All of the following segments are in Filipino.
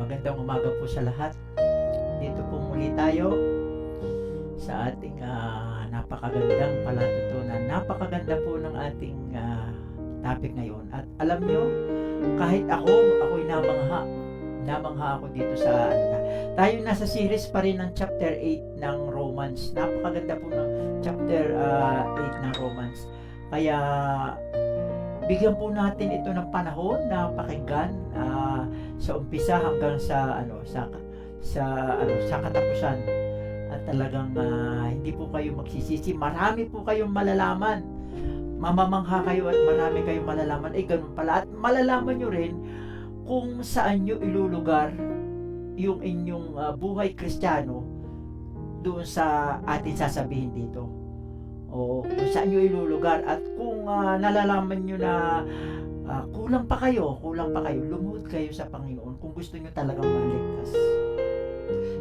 Magandang umaga po sa lahat. Dito po muli tayo sa ating napakagandang palatuntunan. Napakaganda po ng ating topic ngayon. At alam nyo, kahit ako'y namangha ako dito sa tayo nasa series pa rin ng chapter 8 ng Romans. Napakaganda po ng chapter 8 ng Romans. Kaya bigyan po natin ito ng panahon na pakinggan sa umpisa hanggang sa katapusan. At talagang hindi po kayo magsisisi. Marami po kayong malalaman. Mamamangha kayo at marami kayong malalaman. Ganun pala. At malalaman nyo rin kung saan nyo ilulugar yung inyong buhay Kristiyano doon sa atin sasabihin dito. O kung saan nyo ilulugar. At kung nalalaman nyo na kulang pa kayo, lumuhod kayo sa Panginoon kung gusto nyo talagang maligtas.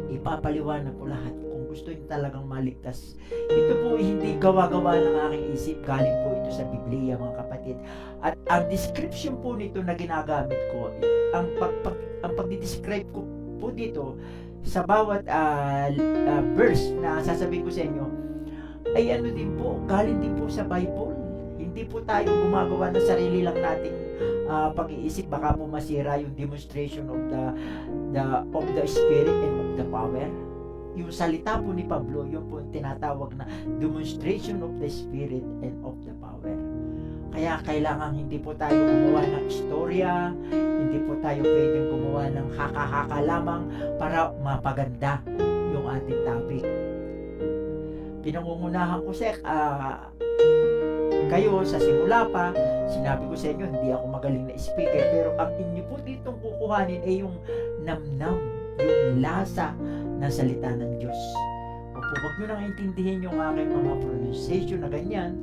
Ipapaliwanag ko lahat kung gusto nyo talagang maligtas. Ito po hindi gawa-gawa ng aking isip, galing po ito sa Biblia, mga kapatid. At ang description po nito na ginagamit ko, ang pagdi-describe ko po dito sa bawat verse na sasabihin ko sa inyo, ay din po, galing din po sa Bible. Hindi po tayo gumagawa ng sarili lang nating pag-iisip. Baka po masira yung demonstration of the Spirit and of the power. Yung salita po ni Pablo, yung po tinatawag na demonstration of the Spirit and of the power. Kaya kailangan hindi po tayo gumawa ng istorya, hindi po tayo pwedeng gumawa ng haka-haka lamang para mapaganda yung ating topic. Pinangungunahan ko kayo sa simula pa, sinabi ko sa inyo, hindi ako magaling na speaker, pero ang inyo po ditong kukuhanin ay yung namnam, yung lasa ng salita ng Diyos. Opo, huwag nyo nang intindihin yung aking mga pronunciation na ganyan,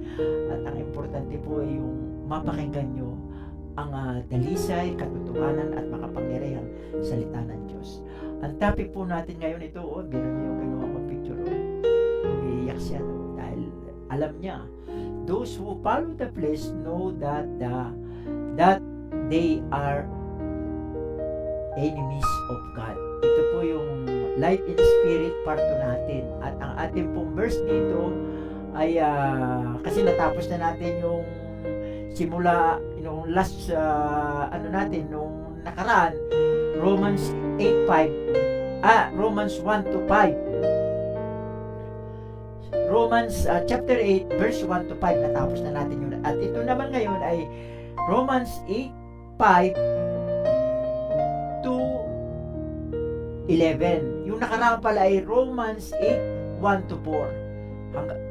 at ang importante po ay yung mapakinggan nyo ang dalisay, katotohanan at makapangyarihang salita ng Diyos. Ang topic po natin ngayon ito, gano'n nyo yung kinuha ko picture, umiiyak siya, dahil alam niya, those who follow the flesh know that they are enemies of God. Ito po yung life in spirit part 2 natin. At ang ating pong verse dito ay kasi natapos na natin yung simula yung last nung nakaraan, Romans 1 to 5. Romans chapter 8 verse 1 to 5, natapos na natin yun. At ito naman ngayon ay Romans 8:5 to 11. Yung nakaraan pala ay Romans 8:1 to 4.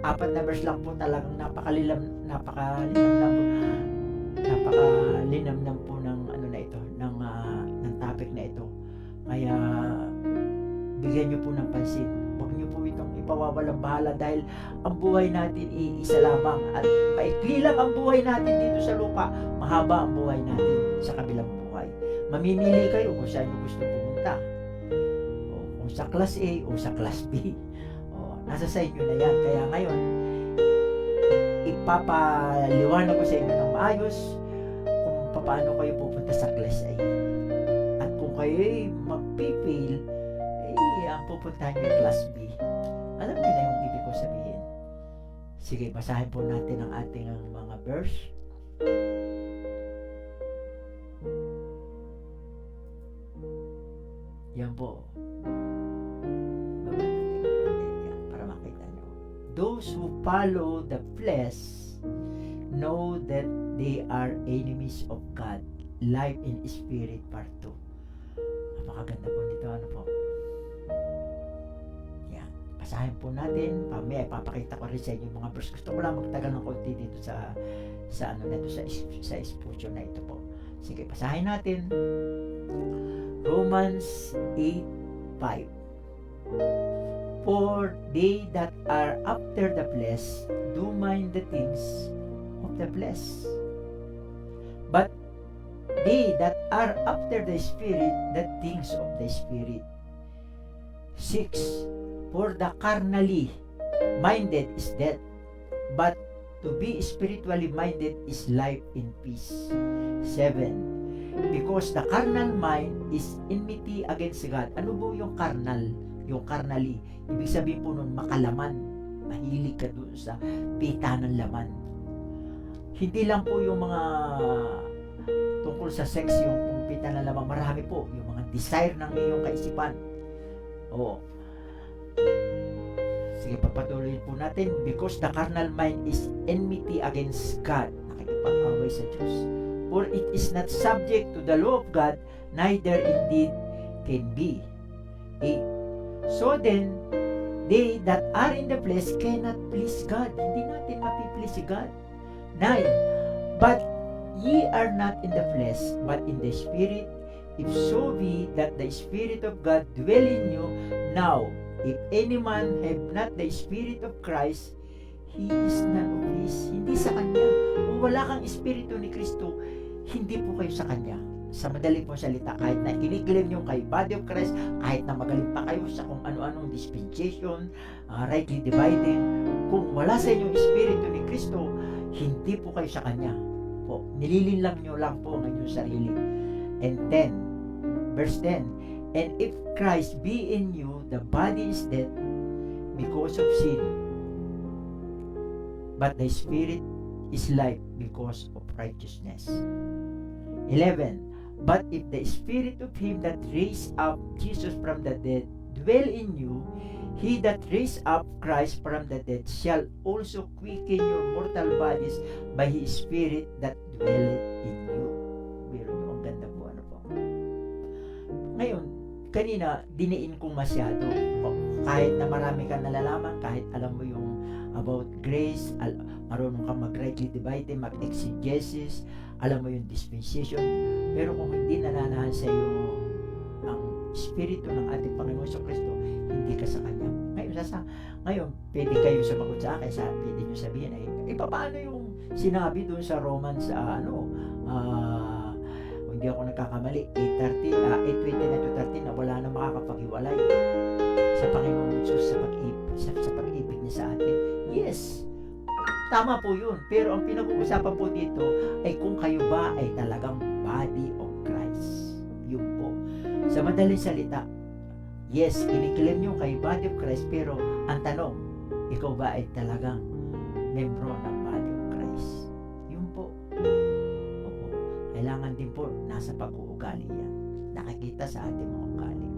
Apat na verse lang po, talagang napakalinam po ng ng topic na ito. Kaya bigyan niyo po ng pansin. Huwag niyo po itong ipawawalang bahala dahil ang buhay natin iisa lamang at maikli lang ang buhay natin dito sa lupa, mahaba ang buhay natin sa kabilang buhay. Mamimili kayo kung saan niyo gusto pumunta, o kung sa class A o sa class B, nasa sa inyo na yan. Kaya ngayon ipapaliwanag ko sa inyo ng maayos kung paano kayo pupunta sa class A. At kung kayo'y magpifail, pupuntahan nyo yung class B. Alam niyo na yung ibig ko sabihin. Sige, basahin po natin ang ating mga verse. Yan po. Para makita nyo. Those who follow the flesh know that they are enemies of God. Life in Spirit part 2. Napakaganda po nito. Ano po? Basahin po natin. Pamaya papakita ko rin sa inyo mga verse. Gusto ko lang magtagal ng konti dito sa exposure na ito po. Sige, basahin natin. Romans 8:5. For they that are after the flesh do mind the things of the flesh, but they that are after the Spirit the things of the Spirit. 6. For the carnally minded is death, but to be spiritually minded is life in peace. 7. because the carnal mind is enmity against God. Ano po yung carnal? Yung carnally. Ibig sabihin po nun, makalaman. Mahilig ka doon sa pita ng laman. Hindi lang po yung mga tungkol sa sex, yung pita ng laman. Marami po. Yung mga desire ng iyong kaisipan. Oo. Sige, papatuloy po natin. Because the carnal mind is enmity against God. Nakikipag-away sa Diyos. For it is not subject to the law of God, neither indeed can be. 8. So then, they that are in the flesh cannot please God. Hindi natin mapiplease si God. 9. But ye are not in the flesh, but in the Spirit, if so be that the Spirit of God dwell in you. Now, if any man have not the Spirit of Christ, he is none of his. Hindi sa Kanya. Kung wala kang Espiritu ni Kristo, hindi po kayo sa Kanya. Sa madaling pong salita, kahit na kiniklaim nyo kay Body of Christ, kahit na magaling pa kayo sa kung ano-anong dispensation, rightly dividing, kung wala sa inyong Espiritu ni Kristo, hindi po kayo sa Kanya. Po, nililinlang nyo lang po ang inyong sarili. And 10, verse 10, and if Christ be in you, the body is dead because of sin, but the Spirit is life because of righteousness. 11. But if the Spirit of him that raised up Jesus from the dead dwell in you, he that raised up Christ from the dead shall also quicken your mortal bodies by his Spirit that dwelleth in you. Biro nyo, ang ganda po, ano po. Ngayon, kanina, diniin kong masyado. Kahit na marami kang nalalaman, kahit alam mo yung about grace, marunong kang mag-rightly divide, mag-exegesis, alam mo yung dispensation, pero kung hindi nananahan sa iyo ang Espiritu ng ating Panginoon sa Kristo, hindi ka sa Kanya. Ngayon, pwede kayo sumagot sa akin, pwede nyo sabihin, paano yung sinabi doon sa Romans, hindi ako nagkakamali, 8:29-30 na wala na makakapag-iwalay sa Panginoon Jesus sa pag-ibig niya sa atin. Yes, tama po yun. Pero ang pinag-uusapan po dito ay kung kayo ba ay talagang body of Christ. Yun po. Sa madaling salita, yes, kiniklaim nyo kayo body of Christ, pero ang tanong, ikaw ba ay talagang membro ng body of Christ? Yun po. Opo. Kailangan din po nasa pag-uugali yan. Nakikita sa ating mga ugali.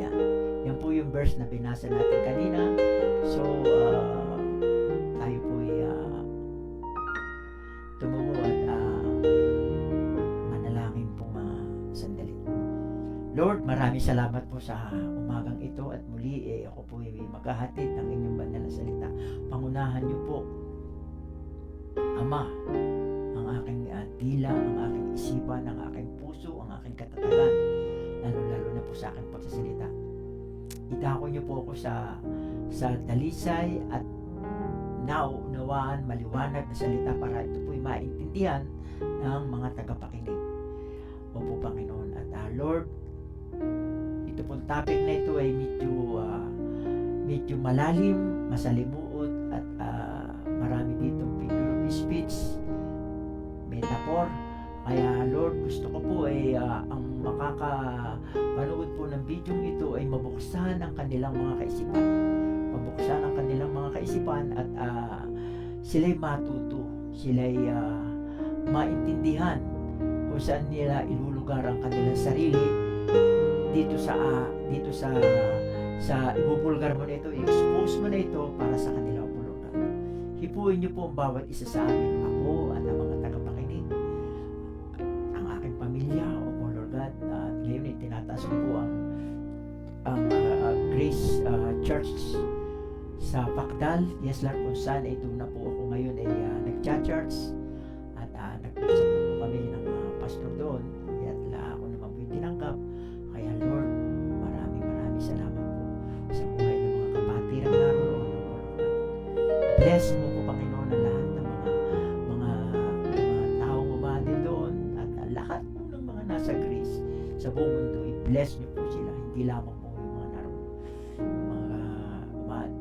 Yan. Yan po yung verse na binasa natin kanina. So, tayo po ay tumungo at manalangin po sandali. Lord, maraming salamat po sa umagang ito at muli ako po ay maghahatid ng inyong banal na salita. Pangunahan niyo po, Ama, ang aking dila, ang aking isipan, ang aking puso, ang aking katatagan, lalo na po sa aking pagsasalita. Idako niyo po ako sa dalisay at naunawaan, maliwanag na salita para ito po'y maintindihan ng mga tagapakinig. Opo, Panginoon. At Lord, ito pong topic na ito ay medyo malalim, masalimuot at marami ditong figure of speech, metaphor. Kaya Lord, gusto ko po ay ang makakapanood po ng video ito ay mabuksan ang kanilang mga kaisipan. Mabuksan ang kanilang mga kaisipan at sila'y matuto, sila'y maintindihan kung saan nila ilulugar ang kanilang sarili dito sa ibubulgar mo na ito, i-expose mo na ito para sa kanilang bulugan. Hipuin niyo po ang bawat isa sa amin, ako at ang mga tagapakinig, ang aking pamilya, o Lord God. Ngayon itinataas ko po ang Grace Church sa Pacdal. Yes, Lord, kung saan ay doon na po ako ngayon ay nag-church at nag-usap na po kami ng pastor doon. At ako naman po yung tinanggap. Kaya Lord, maraming salamat po sa buhay ng mga kapatirang naroon. Bless mo po, Panginoon, ang lahat ng mga taong umali doon at lahat po ng mga nasa Grace sa buong mundo. I-bless niyo po sila, hindi lamang po yung mga naroon,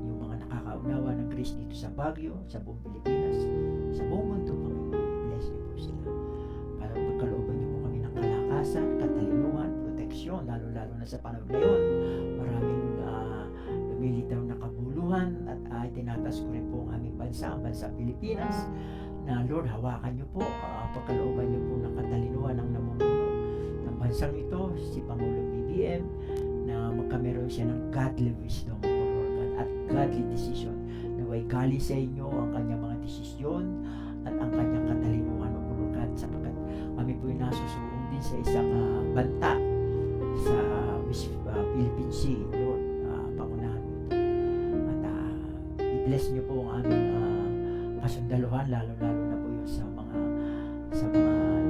yung mga nakakaunawa ng Grace dito sa Baguio, sa buong Pilipinas, sa buong mundo, Panginoon. I-bless niyo po sila. ngayon, lalo-lalo na sa panahon ngayon. Maraming lumilitaw na kabuluhan at tinatas ko rin po ang aming bansa, ang bansa Pilipinas, na Lord, hawakan niyo po, pagkalooban niyo po ng katalinuhan ng namumuno ng bansang ito, si Pangulong BBM, na magkameron siya ng godly wisdom, O Lord God, at godly decision, na way galing sa inyo ang kanyang mga desisyon at ang kanyang katalinuhan, O Lord God, sapagkat kami po ay nasusuong din sa isang banta sa Philippine Sea, Lord, pangunahan mo ito. At i-bless niyo po ang aming kasundaluhan, lalo-lalo na po yung sa mga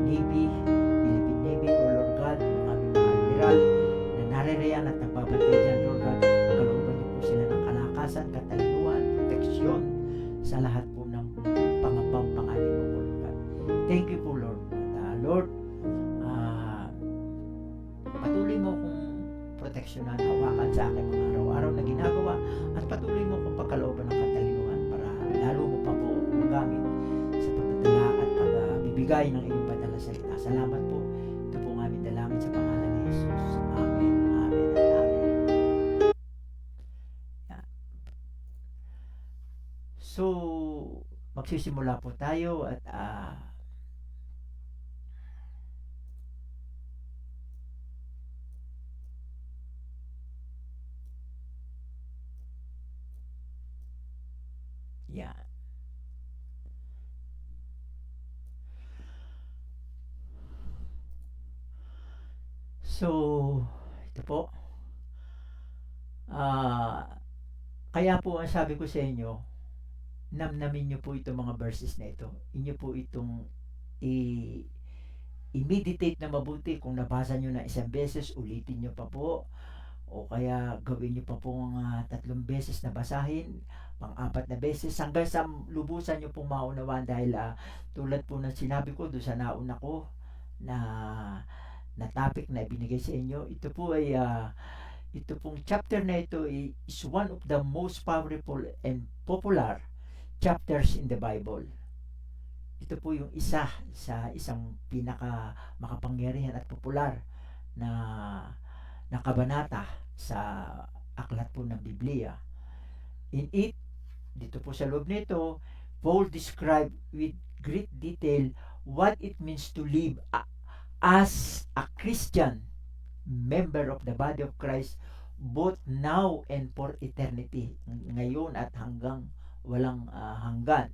Navy, Philippine Navy, O Lord God, yung aming mga admiral na naririyan at nagbabantay dyan, Lord God. Kalooban niyo po sila ng kalakasan, katalinuhan, proteksyon sa lahat po ng pangambang panganib mo, Lord God. Thank you po, Lord. Lord, patuloy mo kong proteksyonan, hawakan sa aking mga araw-araw na ginagawa, at patuloy mo kong pagkalooban ng katalinuhan para lalo mo pa po magamit sa pagdadala at pagbibigay ng iyong banal na salita. Salamat po. Ito po ang aming dalangin sa pangalan ni Jesus. Amen, amen, at amen. Yan. So, magsisimula po tayo at yan. So, ito po. Kaya po ang sabi ko sa inyo, namnamin nyo po itong mga verses na ito. Inyo po itong i-meditate na mabuti. Kung nabasa nyo na isang beses, ulitin nyo pa po. O kaya gawin nyo pa po 3 beses na basahin, pang-4 na beses, hanggang sa lubusan nyo pong maunawaan. Dahil tulad po ng sinabi ko doon sa nauna ko na topic na ibinigay sa inyo, ito po ay ito pong chapter na ito is one of the most powerful and popular chapters in the Bible. Ito po yung isa sa isang pinaka makapangyarihan at popular na kabanata sa aklat po ng Biblia. In it, dito po sa loob nito, Paul described with great detail what it means to live as a Christian member of the body of Christ, both now and for eternity, ngayon at hanggang walang hanggan.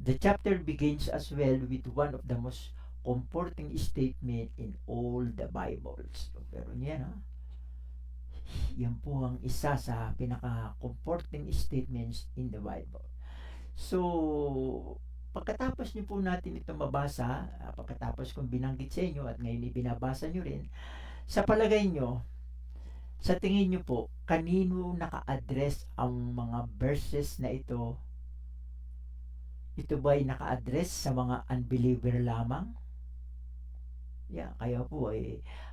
The chapter begins as well with one of the most comforting statement in all the Bibles. So, pero yan yan po ang isa sa pinaka-comforting statements in the Bible. So, pagkatapos niyo po natin ito mabasa, pagkatapos kong binanggit sa inyo at ngayon ibinabasa niyo rin, sa palagay nyo, sa tingin nyo po, kanino naka-address ang mga verses na ito? Ito ba ay naka-address sa mga unbeliever lamang? Kaya po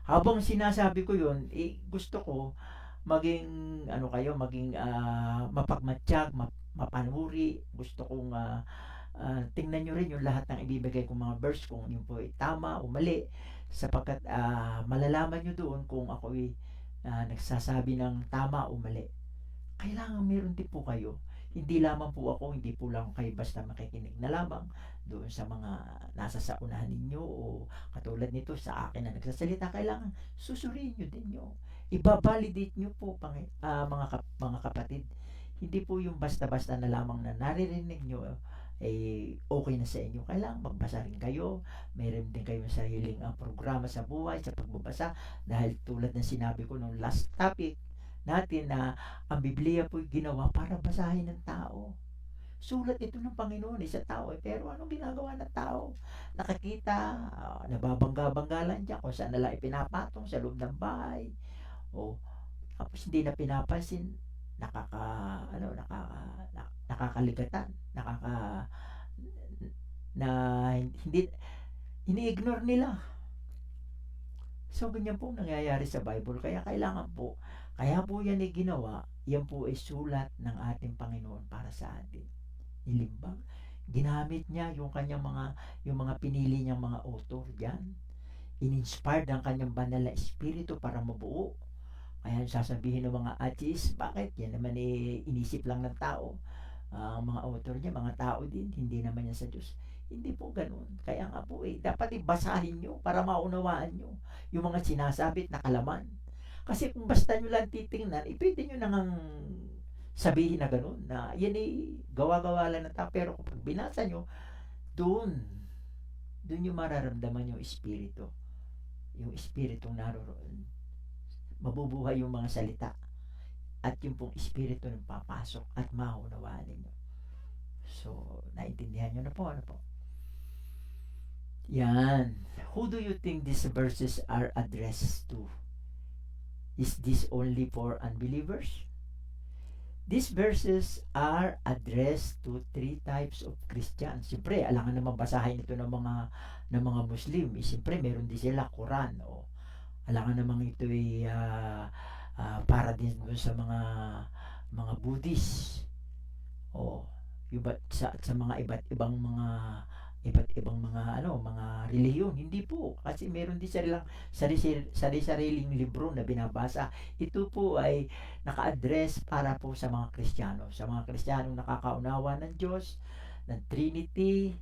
habang sinasabi ko yun, gusto ko maging maging mapagmatsyag, mapanuri. Gusto kong tingnan nyo rin yung lahat ng ibibigay kong mga verse, kung yun po ay tama o mali, sapagkat malalaman nyo doon kung ako ay nagsasabi ng tama o mali. Kailangan meron din po kayo. Hindi lamang po ako, hindi po lang kayo basta makikinig na lamang doon sa mga nasa sa unahan ninyo o katulad nito sa akin na nagsasalita. Kailangan susuriin nyo din nyo. I-validate nyo po mga kapatid. Hindi po yung basta-basta na lamang na naririnig nyo okay na sa inyo. Kailangan magbasa rin kayo. Mayroon din kayong sariling programa sa buhay, sa pagbabasa. Dahil tulad ng sinabi ko nung last topic natin na ang Biblia po ginawa para basahin ng tao. Sulat ito ng Panginoon sa tao. Pero anong ginagawa ng tao? Nakikita, nababangga-bangga lang dyan kung saan nalang ipinapatong sa loob ng bahay. Tapos hindi na pinapansin, nakakaligatan, hindi ini-ignore nila. So ganyan po nangyayari sa Bible. Kaya yan ay ginawa, yan po ay sulat ng ating Panginoon para sa atin. Nilimbag. Ginamit niya yung kanyang yung mga pinili niyang mga author diyan. in-inspired ng kanyang banal na espiritu para mabuo. Kaya sasabihin ng mga atheist, bakit? Yan naman inisip lang ng tao. Ang mga author niya, mga tao din, hindi naman yan sa Diyos. Hindi po ganun. Kaya nga po dapat ibasahin nyo para maunawaan nyo yung mga sinasabit na kalaman. Kasi kung basta nyo lang titingnan, pwede nyo nang sabihin na ganun, na yan gawa-gawa lang ng tao. Pero kung binasa nyo, doon yung mararamdaman yung espiritu. Yung espiritong naroroon. Mabubuhay yung mga salita. At yung pong espiritu ng papasok at maunawaan ninyo. So, naintindihan nyo na po, ano po? Yan. Who do you think these verses are addressed to? Is this only for unbelievers? These verses are addressed to 3 types of Christians. Siyempre, alangan naman basahin ito ng mga Muslim. Siyempre, meron din sila Quran. O, alangan naman ito para din sa mga Buddhist. O, sa mga iba't ibang mga relihiyon. Hindi po, kasi meron din silang sariling libro na binabasa. Ito po ay naka-address para po sa mga Kristiyano, sa mga Kristiyanong nakakaunawa ng Diyos, ng Trinity,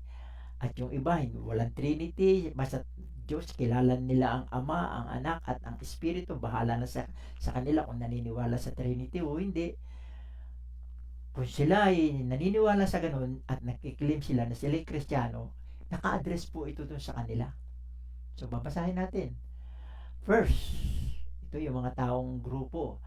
at yung iba walang Trinity, basta Diyos, kilala nila ang Ama, ang Anak, at ang Espiritu. Bahala na sa kanila kung naniniwala sa Trinity o hindi. Kung sila ay naniniwala sa ganun at nakiklaim sila na sila ay Kristiyano, naka-address po ito dun sa kanila. So, babasahin natin. First, ito yung mga taong grupo.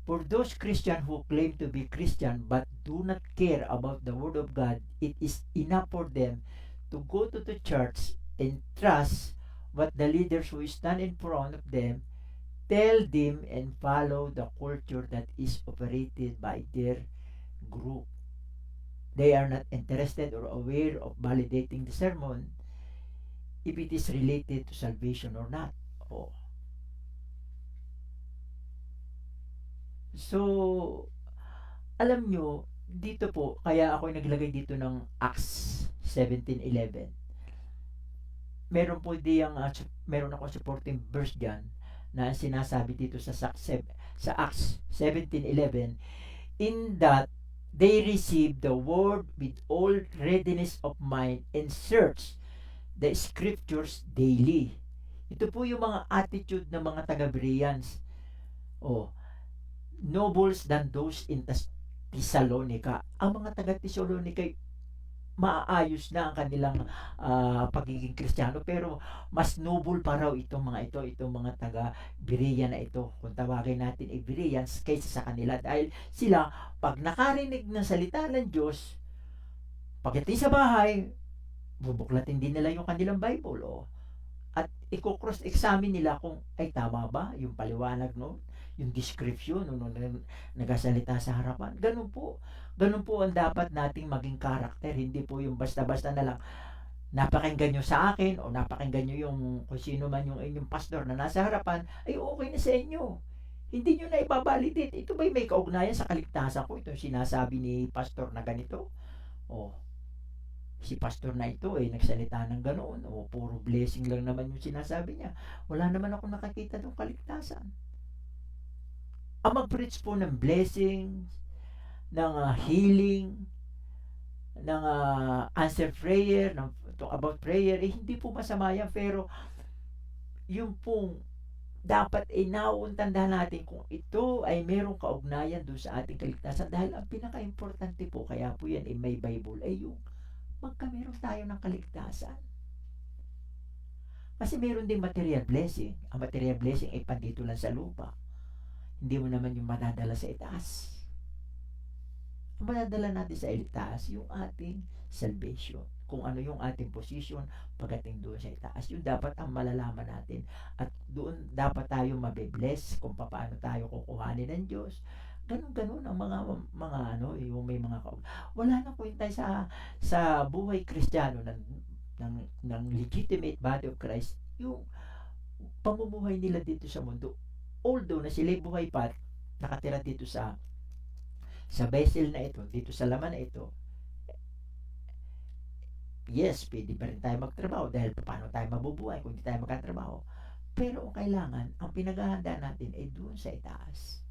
For those Christians who claim to be Christian but do not care about the Word of God, it is enough for them to go to the church and trust what the leaders who stand in front of them tell them and follow the culture that is operated by their group. They are not interested or aware of validating the sermon if it is related to salvation or not. Oh. So, alam nyo, dito po, kaya ako naglagay dito ng Acts 17:11. Meron ako supporting verse diyan na sinasabi dito sa Acts 17:11, in that they received the word with all readiness of mind and search the scriptures daily. Ito po yung mga attitude ng mga taga-Bereans. Nobles than those in Thessalonica. Ang mga taga-Thessalonica, maayos na ang kanilang pagiging Kristiyano, pero mas noble pa raw itong mga taga-Berea na ito, kung tawagin natin Bereans, kaysa sa kanila, dahil sila pag nakarinig ng salita ng Diyos, pagdating sa bahay, bubuklatin din nila yung kanilang Bible, at i-cross-examine nila kung ay tama ba yung paliwanag noon, yung description nung nagasalita sa harapan. Ganun po ang dapat nating maging karakter. Hindi po yung basta-basta na lang napakinggan nyo sa akin o napakinggan nyo yung kung sino man yung inyong pastor na nasa harapan, ay okay na sa inyo. Hindi nyo na ibabalidate. Ito ba'y may kaugnayan sa kaligtasan ko? Ito sinasabi ni pastor na ganito. Si pastor na ito nagsalita ng ganoon. Puro blessing lang naman yung sinasabi niya. Wala naman ako nakakita ng kaligtasan. Ang mag-preach po ng blessing, ng healing, ng answer prayer, talk about prayer, hindi po masama yan, pero yung pong dapat nauuntandahan natin kung ito ay merong kaugnayan doon sa ating kaligtasan, dahil ang pinaka-importante po, kaya po yan may Bible, ay yung magkameron tayo ng kaligtasan. Kasi meron din material blessing. Ang material blessing ay pandito lang sa lupa. Hindi mo naman yung madadala sa itaas. Ang madadala natin sa itaas, yung ating salvation. Kung ano yung ating position pagdating doon sa itaas. Yung dapat ang malalaman natin. At doon dapat tayo mabibless kung paano tayo kukuhanin ng Diyos. Ganun ang mga yung may mga wala na kwenta sa buhay Kristiyano ng legitimate body of Christ, yung pamumuhay nila dito sa mundo. Although na sila buhay pa, nakatira dito sa vessel na ito, dito sa laman na ito, yes, pwede pa rin tayo magtrabaho dahil paano tayo mabubuhay kung hindi tayo magkatrabaho. Pero ang kailangan, ang pinaghahanda natin ay doon sa itaas.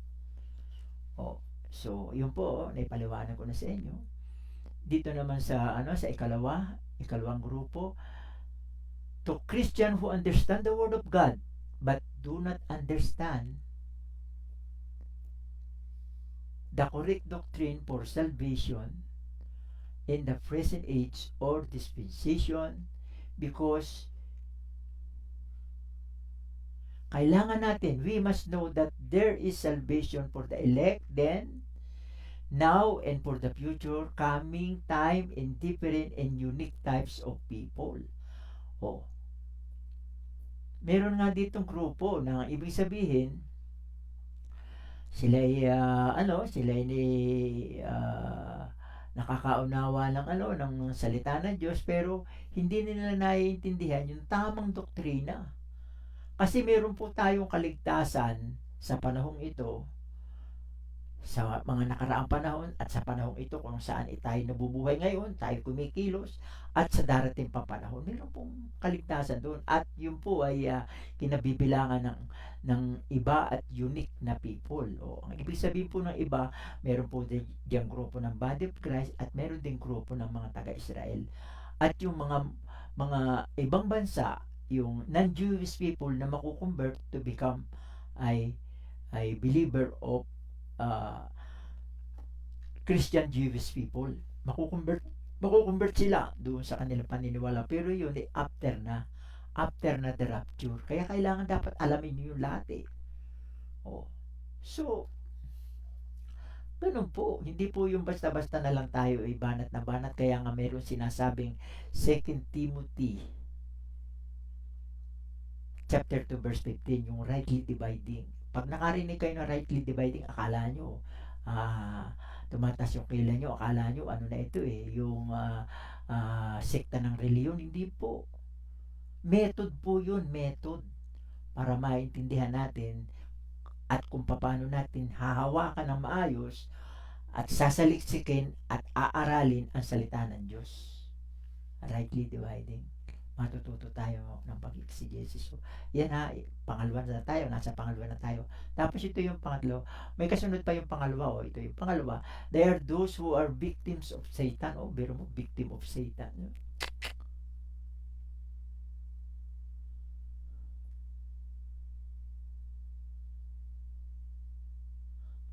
Oh, so yun po, naipaliwanag ko na sa inyo. Dito naman sa ikalawang grupo, to Christian who understand the word of God but do not understand the correct doctrine for salvation in the present age or dispensation, because kailangan natin, we must know that there is salvation for the elect then, now, and for the future coming time in different and unique types of people. Oh, meron nga ditong grupo na ibig sabihin sila ay sila ay nakakaunawa ng ng salita ng Diyos, pero hindi nila naiintindihan yung tamang doktrina. Kasi meron po tayong kaligtasan sa panahong ito, sa mga nakaraang panahon at sa panahong ito kung saan tayo nabubuhay ngayon, tayo kumikilos, at sa darating pa panahon, meron pong kaligtasan doon. At yun po ay kinabibilangan ng iba at unique na people. O, ang ibig sabihin po ng iba, meron po diyang grupo ng Body of Christ at meron ding grupo ng mga taga-Israel. At yung mga ibang bansa, yung non-Jewish people na makukonvert to become ay believer of Christian Jewish people, makukonvert sila doon sa kanilang paniniwala, pero yun ay after na the rapture. Kaya kailangan dapat alamin niyo yung lahat so ganun po, hindi po yung basta-basta na lang tayo ay banat na banat. Kaya nga meron sinasabing 2 Timothy chapter 2 verse 15, yung rightly dividing. Pag nakarinig kayo ng rightly dividing, akala nyo tumatas yung kila nyo, akala nyo ano na ito yung sekta ng reliyon. Hindi po, method po yun, method para maintindihan natin at kung paano natin hahawakan ng maayos at sasaliksikin at aaralin ang salita ng Diyos. Rightly dividing, matututo tayo ng pag-exegesis. So, yan pangalawa na tayo, nasa pangalawa na tayo. Tapos ito yung pangatlo, may kasunod pa yung pangalawa, ito yung pangalawa, they are those who are victims of Satan. Biro mo, victim of Satan.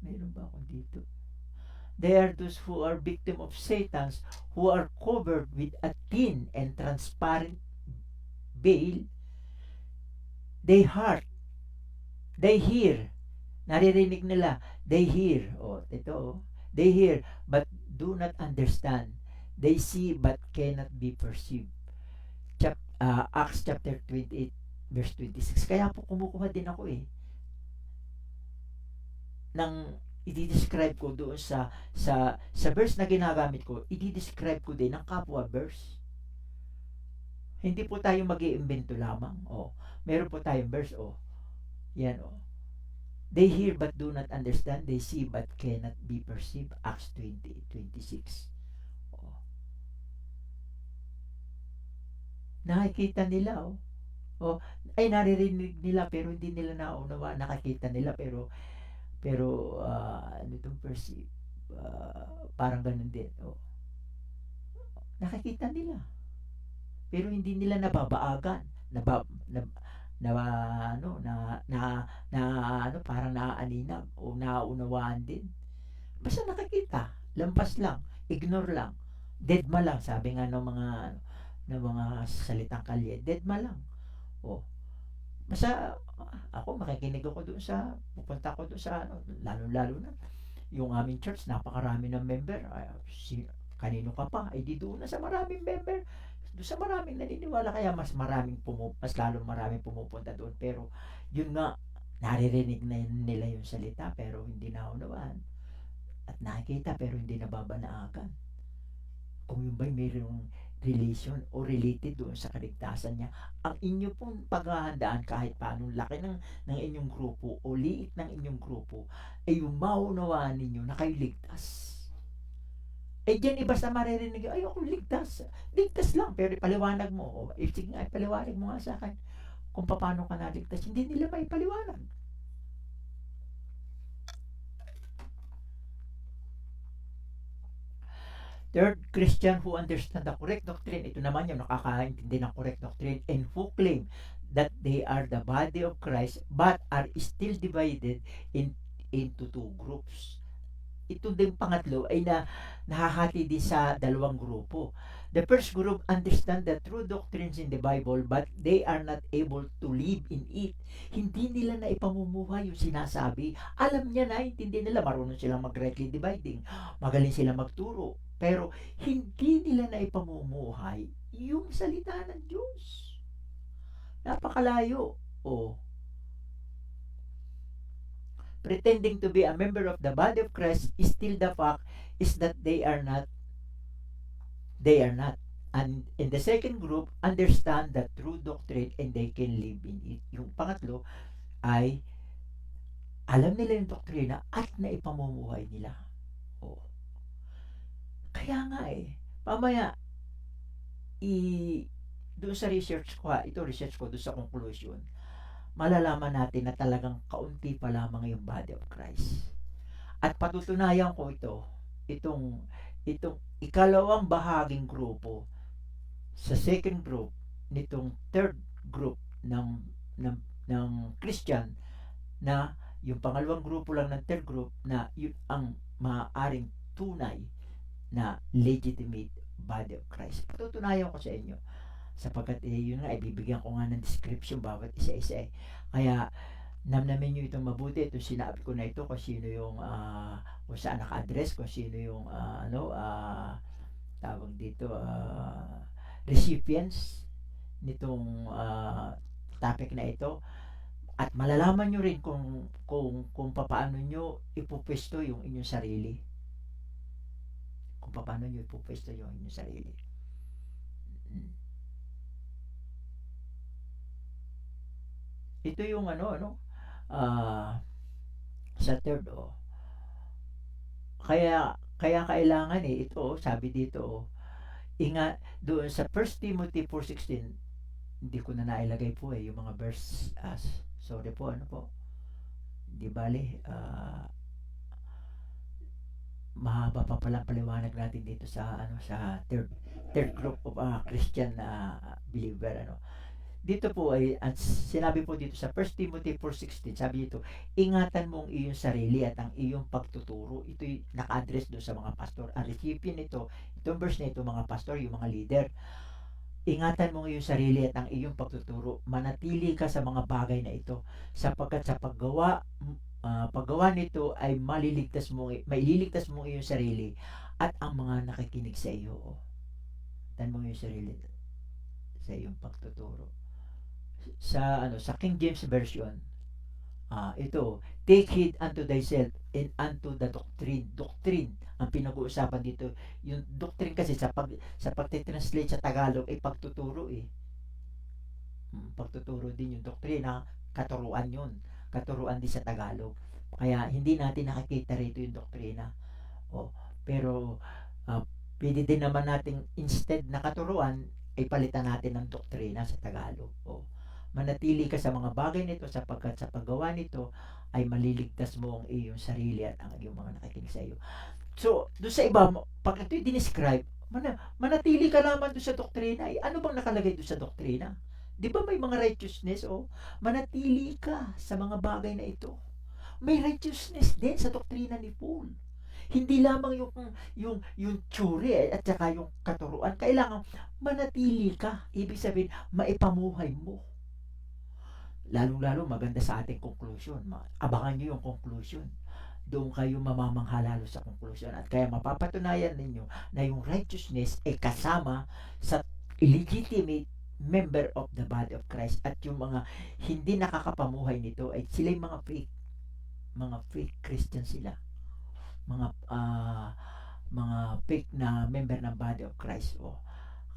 Meron ba ako dito? They are those who are victim of Satans, who are covered with a thin and transparent veil. They hear, naririnig nila, they hear, they hear, but do not understand. They see, but cannot be perceived. Acts chapter 28, verse 26. Kaya po kumukuha din ako ng i-describe ko doon sa verse na ginagamit ko, i-describe ko din ng kapwa verse. Hindi po tayo mag-iimbento lamang. Meron po tayong verse. Yan. They hear but do not understand. They see but cannot be perceived. Acts 20:26. Nakikita nila. Ay naririnig nila pero hindi nila naunawa. Nakikita nila pero ano itong perceive, parang ganun din. Nakikita nila pero hindi nila nababaagan, parang naaaninag o nauunawaan din. Basta nakikita, lampas lang, ignore lang, deadma lang, sabi nga ng mga salitang kalye, deadma lang. Basta ako makikinig ako doon pupunta ako doon sa lalo na yung aming church, napakarami ng member. Kanino ka pa? Di doon na sa maraming member, doon sa maraming naniniwala, kaya mas lalong maraming pumupunta doon. Pero yun nga, naririnig na nila yung salita pero hindi naunawaan, at nakikita pero hindi nababanaagan. Kung yun ba'y mayroong relation o related doon sa kaligtasan niya, ang inyo pong paghahandaan kahit paano laki ng inyong grupo o liit ng inyong grupo ay yung maunawaan ninyo na kayo ligtas. Eh diyan iba sa maririnig, ay ako ligtas. Ligtas lang, pero ipaliwanag mo. O, eh, sige nga, ipaliwanag mo nga sa akin kung paano ka naligtas. Hindi nila maipaliwanag. Third, Christian who understand the correct doctrine. Ito naman yung nakakaintindi ng correct doctrine and who claim that they are the body of Christ but are still divided into two groups. Ito din pangatlo ay nahahati din sa dalawang grupo. The first group understand the true doctrines in the Bible but they are not able to live in it. Hindi nila na ipamumuhay yung sinasabi. Alam niya na, hindi nila, marunong silang mag-rightly dividing, magaling silang magturo, pero hindi nila na ipamumuhay yung salita ng Diyos. Napakalayo. O, pretending to be a member of the body of Christ is still the fact is that they are not. And in the second group, understand the true doctrine and they can live in it. Yung pangatlo ay alam nila yung doktrina at naipamumuhay nila. O, kaya nga pamaya doon sa research ko doon sa conclusion, malalaman natin na talagang kaunti pa lamang yung body of Christ. At patutunayan ko itong ikalawang bahaging grupo sa second group nitong third group ng Christian, na yung pangalawang grupo lang ng third group na yun ang maaaring tunay na legitimate body of Christ. Patutunayan ko sa inyo sapagkat yun nga, ibibigyan ko nga ng description bawat isa-isa Kaya namnamin nyo itong mabuti, itong sinabi ko na ito, kung sino yung kung saan naka-address, kung sino yung tawag dito, recipients nitong topic na ito, at malalaman nyo rin kung paano nyo ipupwesto yung inyong sarili, kung paano nyo ipupwesto yung inyong sarili. Ito yung sa third kaya kailangan ito sabi dito ingat doon sa 1 Timothy 4:16, hindi ko na nailagay po yung mga verse, sorry po, di bale, mahaba pa pala paliwanag natin dito sa sa third group of Christian believer. Dito po ay sinabi po dito sa 1 Timothy 4:16, sabi dito, ingatan mo ang iyong sarili at ang iyong pagtuturo. Ito'y naka-address doon sa mga pastor. Ang recipient nito, itong verse na ito, mga pastor, yung mga leader. Ingatan mo ang iyong sarili at ang iyong pagtuturo. Manatili ka sa mga bagay na ito sapagkat sa paggawa nito ay mailigtas mo ang iyong sarili at ang mga nakikinig sa iyo. Ingatan mo ang iyong sarili sa iyong pagtuturo. Sa King James version, ito, take heed unto thyself and unto the doctrine ang pinag-uusapan dito. Yung doctrine kasi sa pagte-translate sa Tagalog ay pagtuturo pagtuturo din yung doktrina, katuruan din sa Tagalog, kaya hindi natin nakikita rito yung doktrina. Pero pwede din naman nating instead na katuruan ay palitan natin ng doktrina sa Tagalog. Manatili ka sa mga bagay nito sapagkat sa paggawa nito ay maliligtas mo ang iyong sarili at ang iyong mga nakikinig sa iyo. So, doon sa iba, pag ito'y dinescribe, manatili ka naman doon sa doktrina. Ano bang nakalagay doon sa doktrina? Di ba may mga righteousness? Manatili ka sa mga bagay na ito. May righteousness din sa doktrina ni Paul. Hindi lamang yung theory at saka yung katuruan. Kailangan manatili ka. Ibig sabihin, maipamuhay mo. Lalong-lalo maganda sa ating conclusion. Abangan nyo yung conclusion. Doon kayo mamamangha lalo sa conclusion. At kaya mapapatunayan ninyo na yung righteousness ay kasama sa legitimate member of the body of Christ. At yung mga hindi nakakapamuhay nito ay sila yung mga fake Christian sila. Mga fake na member ng body of Christ.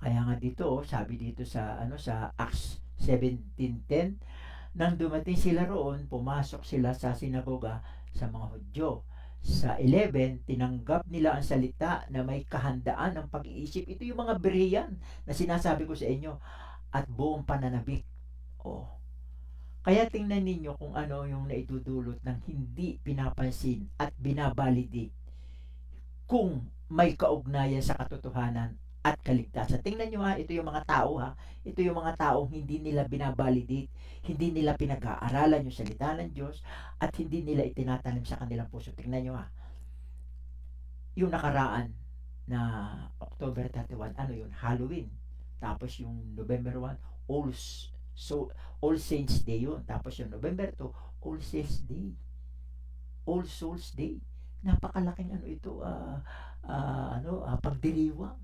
Kaya nga dito, sabi dito sa Acts 17:10, nang dumating sila roon, pumasok sila sa sinagoga sa mga Hudyo. Sa 11, tinanggap nila ang salita na may kahandaan ng pag-iisip. Ito yung mga Berean na sinasabi ko sa inyo at buong pananabik. Oh. Kaya tingnan ninyo kung ano yung naidudulot ng hindi pinapansin at binabalidate kung may kaugnayan sa katotohanan at kaligtasan. Tingnan nyo ha, ito yung mga tao ha. Ito yung mga taong hindi nila binabalidate, hindi nila pinag-aaralan yung salita ng Diyos, at hindi nila itinatanim sa kanilang puso. Tingnan nyo ha, yung nakaraan na October 31, ano yun? Halloween. Tapos yung November 1, All Saints Day yun. Tapos yung November 2, All Saints Day. All Souls Day. Napakalaking ano ito, pagdiriwang.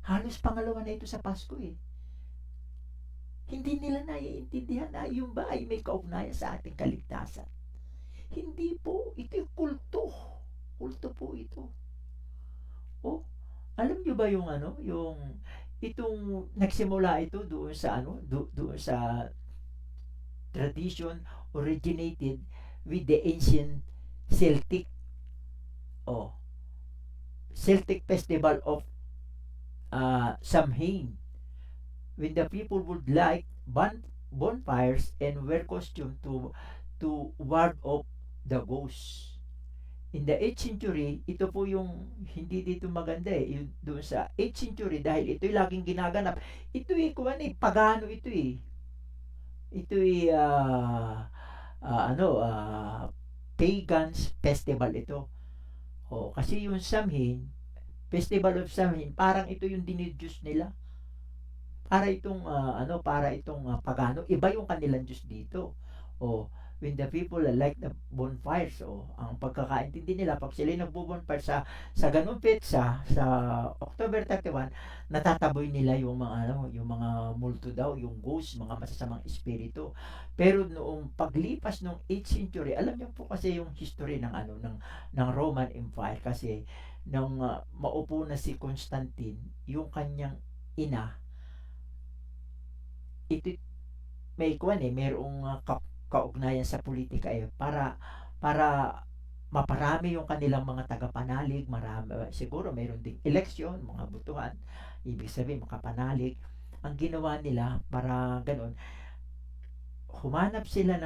Halos pangalawa na ito sa Pasko eh. Hindi nila naiintindihan na yung ba ay may kaugnayan sa ating kaligtasan. Hindi po, ito yung kulto. Kulto po ito. Oh, alam nyo ba yung itong nagsimula ito doon sa doon sa tradition originated with the ancient Celtic Celtic festival of Samhain, when the people would light bonfires and wear costume to ward off the ghosts. In the 8th century, ito po yung hindi dito maganda eh, yung doon sa 8th century, dahil ito'y laging ginaganap. Ito'y pagano ito eh. Ito'y pagans festival ito. Kasi yung Samhain, Festival of Samhain, parang ito yung dinidiyos nila. Para itong pagano, iba yung kanilang Diyos dito. When the people like the bonfires, ang pagkakaintindi nila, pag sila nagbubonfire sa ganung petsa, sa October 31, natataboy nila yung mga multo daw, yung ghost, mga masasamang espiritu. Pero noong paglipas ng 8th century, alam niyo po kasi yung history ng Roman Empire, kasi nung maupo na si Constantine, yung kanyang ina, ito mayroong kaugnayan sa politika para maparami yung kanilang mga tagapanalig, marami, siguro mayroon ding eleksyon, mga butuhan, ibig sabihin makapanalig. Ang ginawa nila para ganun, humanap sila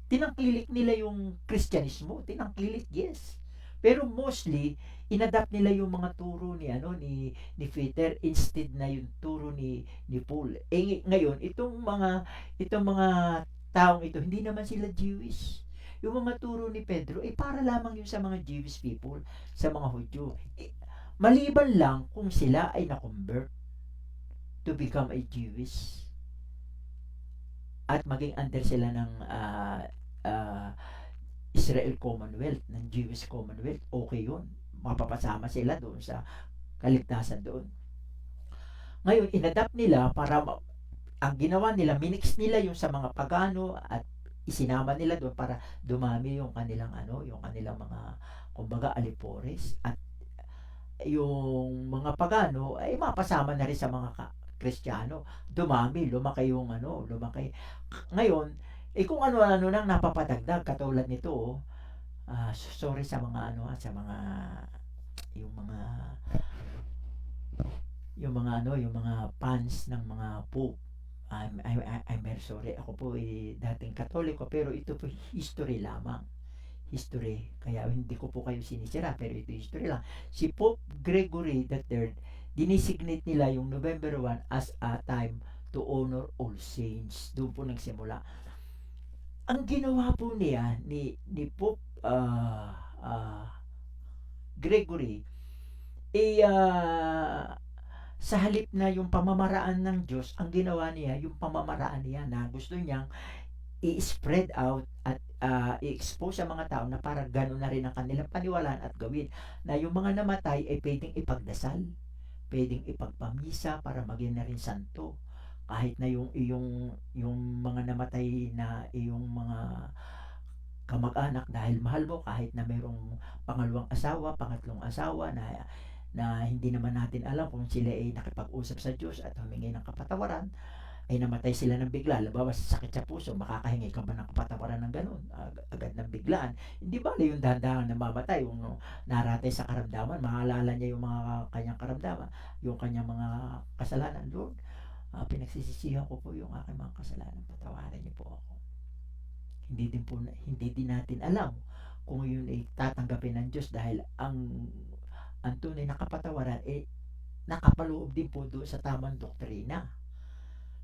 tinangkilik nila yung Kristyanismo, tinangkilik, yes. Pero mostly, inadapt nila yung mga turo ni Peter instead na yung turo ni Paul. Ngayon, itong mga taong ito, hindi naman sila Jewish. Yung mga turo ni Pedro, para lamang yun sa mga Jewish people, sa mga Hudyo. Maliban lang kung sila ay na-convert to become a Jewish at maging under sila ng Israel Commonwealth, ng Jewish Commonwealth, okay yun. Mapapasama sila doon sa kaligtasan doon. Ngayon, inadapt nila para ang ginawa nila, minix nila yung sa mga pagano at isinama nila doon para dumami yung kanilang mga kumbaga alipores, at yung mga pagano ay mapasama na rin sa mga Kristiyano. Lumaki ngayon, kung ano-ano nang napapadagdag katulad nito, sorry sa mga yung mga fans ng mga pope. I'm very sorry. Ako po dating Katoliko, pero ito po history lamang. History. Kaya hindi ko po kayo sinisira, pero ito history lang. Si Pope Gregory III, dinesignate nila yung November 1 as a time to honor all saints. Doon po nagsimula. Ang ginawa po niya ni Pope Gregory, sa halip na yung pamamaraan ng Diyos, ang ginawa niya, yung pamamaraan niya na gusto niyang i-spread out at i-expose sa mga tao na para gano'n na rin ang kanilang paniwalaan at gawin. Na yung mga namatay ay pwedeng ipagdasal, pwedeng ipagpamisa para maging na rin santo. Kahit na yung mga namatay na yung mga kamag-anak, dahil mahal mo, kahit na mayroong pangalawang asawa, pangatlong asawa na hindi naman natin alam kung sila ay nakipag-usap sa Diyos at humingi ng kapatawaran, ay namatay sila ng bigla. Halimbawa, sakit sa puso, makakahingi ka ba ng kapatawaran ng ganun? Agad ng bigla biglaan. Hindi bale yung dahan-dahan namamatay, yung naratay sa karamdaman, maalala niya yung mga kanyang karamdaman, yung kanyang mga kasalanan. Lord, pinagsisisihan ko po yung aking mga kasalanan, patawarin niyo po ako. Hindi din natin alam kung yun ay tatanggapin ng Diyos dahil ang tunay na kapatawaran nakapaloob din po doon sa tamang doktrina.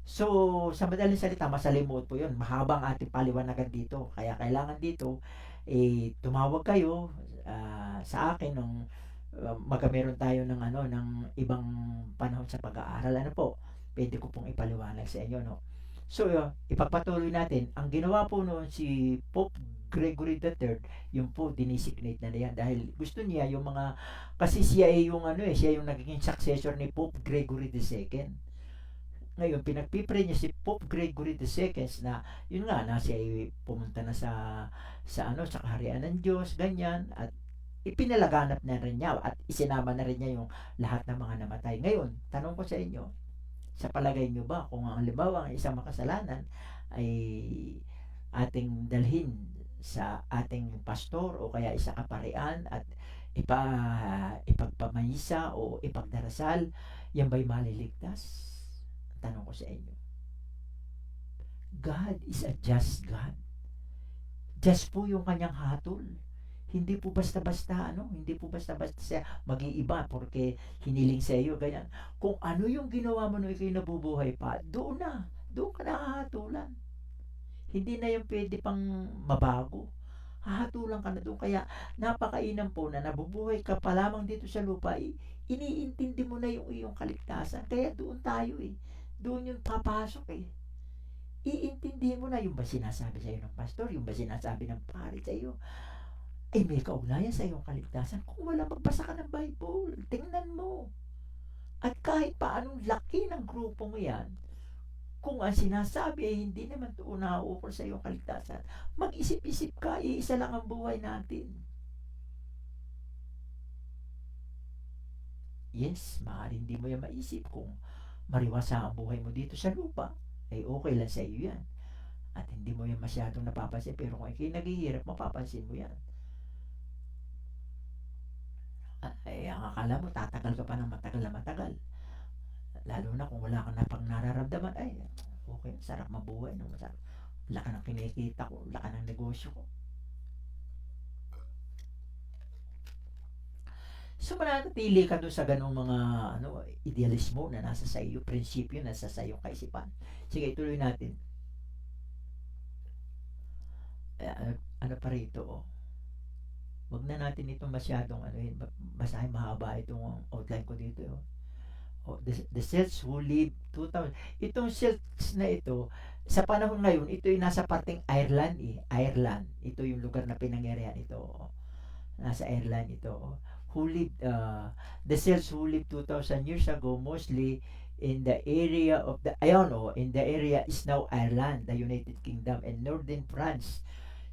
So, sa madaling salita, masalimuot po yun. Mahabang ating paliwanagan dito. Kaya kailangan dito, tumawag kayo sa akin nung meron tayo ng ng ibang panahon sa pag-aaral. Ano po? Pwede ko pong ipaliwanag sa inyo, no? So, ipagpatuloy natin. Ang ginawa po noon si Pope Gregory III, yung po dinesignate na niya dahil gusto niya yung mga, kasi siya ay yung siya yung naging successor ni Pope Gregory II. Ngayon, pinagpipray niya si Pope Gregory II na yun nga na siya ay pumunta na sa kaharian ng Diyos, ganyan, at ipinalaganap na rin niya at isinama na rin niya yung lahat ng mga namatay. Ngayon, tanong ko sa inyo, sa palagay niyo ba kung ang halimbawa ang isang makasalanan ay ating dalhin sa ating pastor o kaya isa kaparian at ipagpamaysa o ipagdarasal, yan ba'y maliligtas? Tanong ko sa inyo. God is a just God. Just po yung kanyang hatol. Hindi po basta-basta hindi po basta-basta siya mag-iiba porque hiniling sa iyo ganyan. Kung ano yung ginawa mo nung ikay nabubuhay pa, doon ka nakahatulan. Hindi na yung pwede pang mabago. Hahatulan ka na doon. Kaya napakainam po na nabubuhay ka pa lamang dito sa lupa, iniintindi mo na yung iyong kaligtasan. Kaya doon tayo doon yung papasok iintindihin mo na yung ba sinasabi sa iyo ng pastor, yung ba sinasabi ng pari sa iyo, may kaugnayan sa iyong kaligtasan. Kung wala, magbasa ka ng Bible, tingnan mo. At kahit paanong laki ng grupo mo yan, kung ang sinasabi ay hindi naman ito nauukol sa iyong kaligtasan, mag-isip-isip ka, iisa lang ang buhay natin. Yes, maaaring hindi mo yan maisip kung mariwasa ang buhay mo dito sa lupa, ay okay lang sa iyo yan. At hindi mo yan masyadong napapansin, pero kung ikay naghihirap, mapapansin mo yan. Ang akala mo, tatagal ka pa ng matagal na matagal. Lalo na kung wala ka na pang nararamdaman, okay, sarap mabuhay, no? Masarap. Wala ka ng kinikita ko, wala ka ng negosyo ko. So, mananatili ka doon sa ganung mga idealismo na nasa sa iyo, prinsipyo na nasa sa iyo kaisipan. Sige, ituloy natin. Ano pa rito, Wag na natin itong masyadong basahin, mahaba itong outline ko dito. The cells who live 2000. Itong cells na ito, sa panahon ngayon, ito ay nasa parteng Ireland. Ireland. Ito yung lugar na pinangyarihan ito. Nasa Ireland ito. Who lived, the cells who lived 2,000 years ago, mostly in the area of in the area is now Ireland, the United Kingdom, and northern France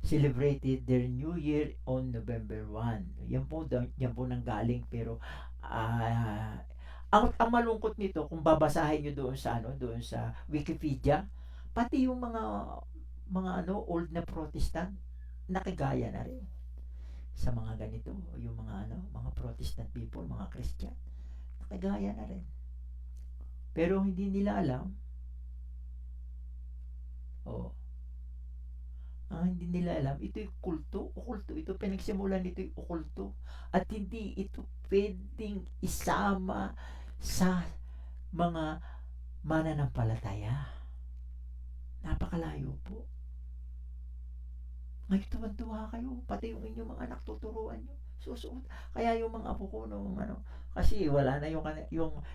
celebrated their New Year on November 1. Yan po nanggaling, pero ang malungkot nito kung babasahin niyo doon sa Wikipedia, pati yung mga old na Protestant nakigaya na rin sa mga ganito, yung mga Protestant people, mga Christian, nakigaya na rin. Pero hindi nila alam. Hindi nila alam, ito'y okulto ito, pinagsimulan nito yung okulto, at hindi ito pwedeng isama sa mga mananampalataya. Napakalayo po. Ngayon tuwan-tuwa kayo, pati yung inyong mga anak tuturuan nyo, susuot. Kaya yung mga apo ko kasi wala na yung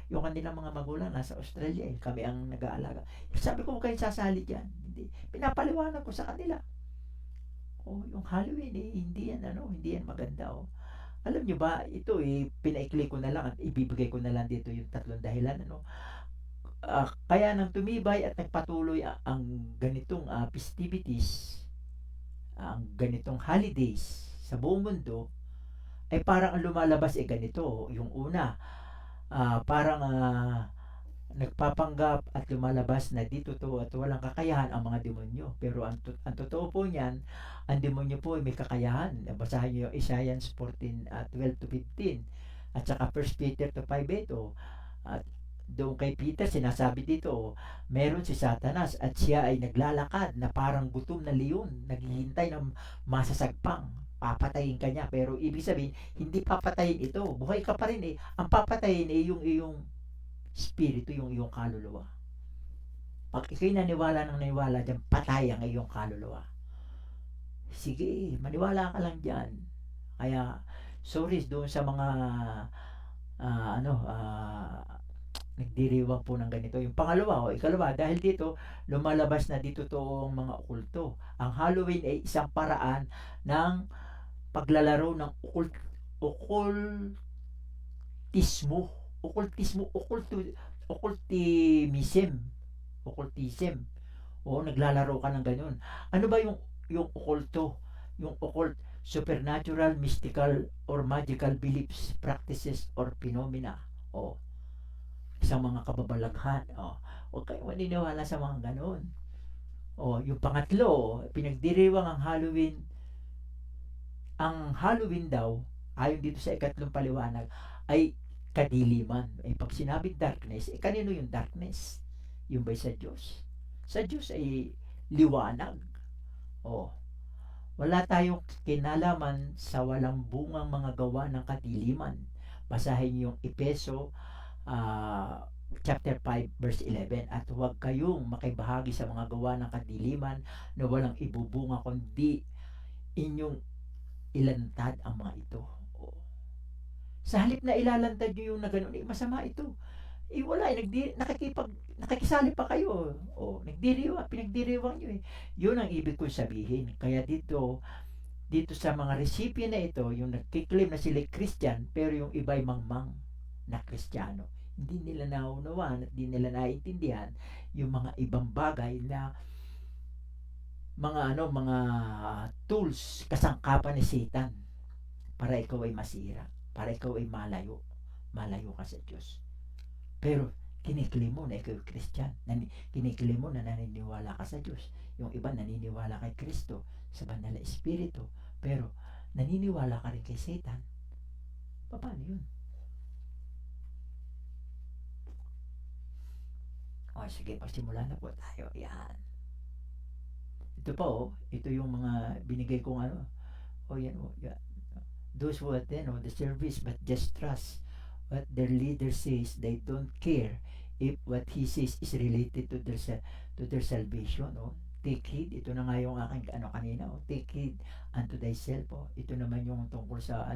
kanilang mga magulang nasa Australia, kami ang nag-aalaga. Sabi ko, huwag kayong sasali dyan. Hindi, pinapaliwanag ko sa kanila. Yung Halloween hindi yan maganda. Alam nyo ba, ito pinaikli ko na lang at ibibigay ko na lang dito yung tatlong dahilan. Kaya nang tumibay at nagpatuloy ang ganitong festivities, ang ganitong holidays sa buong mundo, ay parang ang lumalabas ganito. Yung una, parang nagpapanggap at lumalabas na di totoo at walang kakayahan ang mga demonyo. Pero ang totoo po niyan, Ang demonyo po ay may kakayahan. Basahin niyo yung Isaiah 14, 12 to 15. At saka 1 Peter 2:5 ito. At doon kay Peter, sinasabi dito, meron si Satanas at siya ay naglalakad na parang gutom na leon, naghihintay ng masasagpang. Papatayin ka niya. Pero ibig sabihin, hindi papatayin ito. Buhay ka pa rin eh. Ang papatayin ay yung iyong spirito, yung iyong kaluluwa. Pag ikay naniwala ng naniwala dyan, patay ang iyong kaluluwa. Sige, maniwala ka lang dyan. Kaya, sorry doon sa mga nagdiriwang po ng ganito. Yung pangalawa o ikalawa, dahil dito, lumalabas na dito toong mga okulto. Ang Halloween ay isang paraan ng paglalaro ng occultism, occultism. O naglalaro ka ng ganun. Ano ba yung okulto? Yung occult, supernatural, mystical, or magical beliefs, practices, or phenomena. O isang mga kababalaghan. O, huwag kayong maniniwala sa mga ganun. O, yung pangatlo, pinagdiriwang ang Halloween. Ang Halloween daw, ayon dito sa ikatlong paliwanag, ay kadiliman. Pag sinabing darkness, kanino yung darkness? Yung ba'y sa Diyos? Sa Diyos ay liwanag. O, wala tayong kinalaman sa walang bungang mga gawa ng kadiliman. Basahin yung Efeso chapter 5 verse 11, at huwag kayong makibahagi sa mga gawa ng kadiliman na walang ibubunga kundi inyong ilantad ang mga ito. O, sa halip na ilalantad nyo yung na ganun, masama ito. Wala, nakikisali pa kayo. O, pinagdiriwang nyo eh. Yun ang ibig kong sabihin. Kaya dito sa mga recipient na ito, yung nagkiklaim na sila Christian, pero yung iba'y mangmang na Kristiyano. Hindi nila naunawaan at hindi nila naiintindihan yung mga ibang bagay na mga tools, kasangkapan ni Satan para ikaw ay masira, para ikaw ay malayo ka sa Diyos. Pero kiniklaim mo na ikaw ay Christian, kiniklaim mo na naniniwala ka sa Diyos. Yung iba naniniwala kay Kristo sa banal na Espiritu, pero naniniwala ka rin kay Satan. Paano yun? O sige, pagsimula na po tayo. Yan. Ito po, ito yung mga binigay kong yan. Those who attend the service but just trust what their leader says. They don't care if what he says is related to their salvation. Take heed. Ito na nga yung aking kanina. Take heed unto thyself. Ito naman yung tungkol sa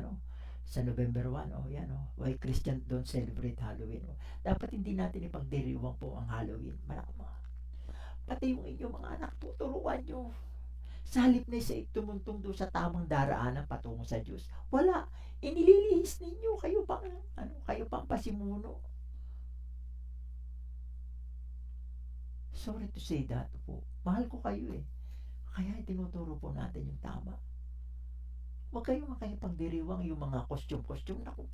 sa November 1. Yan. Why Christians don't celebrate Halloween. Dapat hindi natin ipagdiriwang po ang Halloween. Pati yung inyong mga anak, tuturuan nyo. Sa halip na isa tumuntong doon sa tamang daraanan patungo sa Diyos. Wala. Inililihis ninyo. Kayo pang pasimuno. Sorry to say that po. Mahal ko kayo eh. Kaya tinuturo po natin yung tama. Huwag kayong makipagdiriwang yung mga costume. Naku.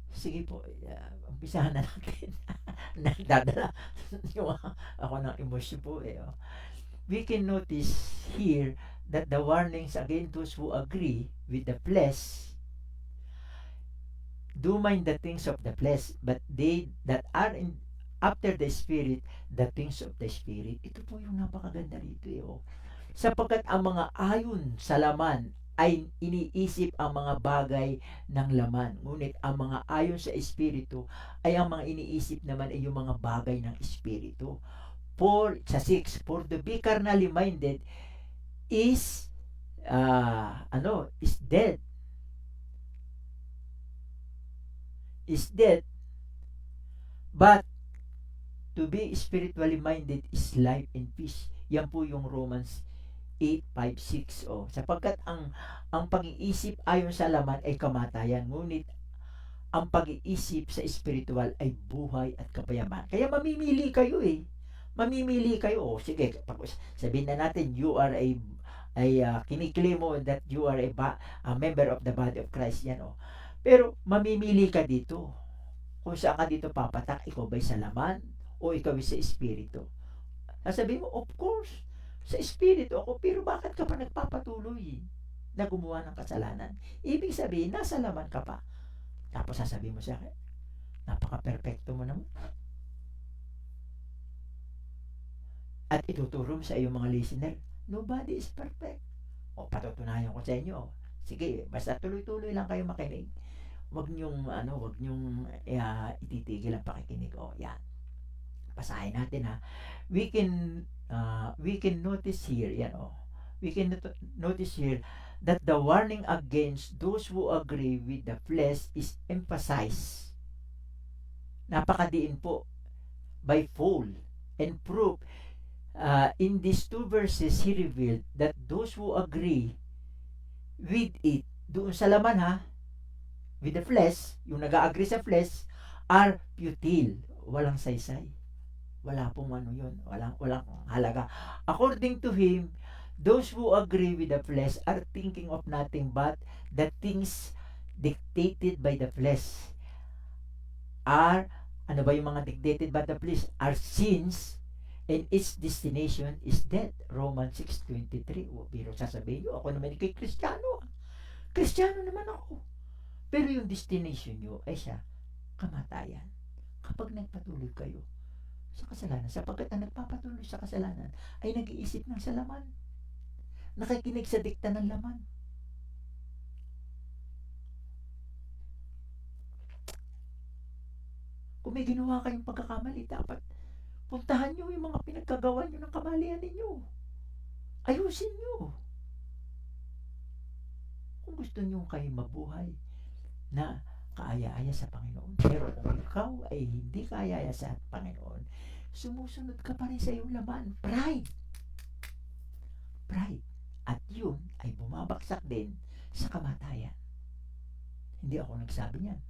Sige po, umpisahan na natin. Nagdadala yung ako ng emosyon po eh. We can notice here that the warnings against those who agree with the flesh do mind the things of the flesh, but they that are after the Spirit, the things of the Spirit. Ito po yung napakaganda rito eh. Sapagkat ang mga ayon sa laman ay iniisip ang mga bagay ng laman. Ngunit ang mga ayon sa Espiritu ay ang mga iniisip naman ay yung mga bagay ng Espiritu. Sa 6, for the be carnally minded is dead. Is dead. But to be spiritually minded is life and peace. Yan po yung Romans 8:5-6. Sapagkat ang pag-iisip ayon sa laman ay kamatayan, ngunit ang pag-iisip sa spiritual ay buhay at kapayapaan. Kaya mamimili kayo eh. Sige, sabihin na natin you are kiniklaim mo that you are a member of the body of Christ. Yan Pero mamimili ka dito. Kung saan ka dito papatak, ikaw ba'y sa laman o ikaw ay sa espiritu. Sasabihin mo, of course, sa espiritu ako, pero bakit ka pa nagpapatuloy na gumawa ng kasalanan? Ibig sabihin, nasa laman ka pa. Tapos sasabihin mo sa akin, napaka-perfecto mo naman. At ituturo mo sa iyong mga listener, nobody is perfect. O patutunayan ko sa inyo. Sige, basta tuloy-tuloy lang kayo makinig. Huwag niyong ititigil ang pakikinig. O, yan. Basahin natin ha. We can notice here, we can notice here that the warning against those who agree with the flesh is emphasized. Napakadiin po by Paul and proof. In these two verses, he revealed that those who agree with it, doon sa laman ha, with the flesh, yung nag-agree sa flesh, are futile. Walang saysay. Wala pong yun. Walang halaga. According to him, those who agree with the flesh are thinking of nothing but the things dictated by the flesh. Ano ba yung mga dictated by the flesh? Are sins, and its destination is death. Romans 6:23. Pero sasabihin nyo, ako naman kay Kristiyano. Kristiyano naman ako. Pero yung destination nyo ay siya, kamatayan. Kapag nagpatuloy kayo sa kasalanan, sapagkat ang nagpapatuloy sa kasalanan ay nag-iisip ng sa laman. Nakikinig sa dikta ng laman. Kung may ginawa kayong pagkakamali, dapat puntahan nyo yung mga pinagkagawa nyo ng kamalian ninyo. Ayusin nyo. Kung gusto nyo kayo mabuhay na kaaya-aya sa Panginoon. Pero kung ikaw ay hindi kaaya-aya sa Panginoon, sumusunod ka pa rin sa iyong laman. Pride. At yun ay bumabaksak din sa kamatayan. Hindi ako nagsabi niyan.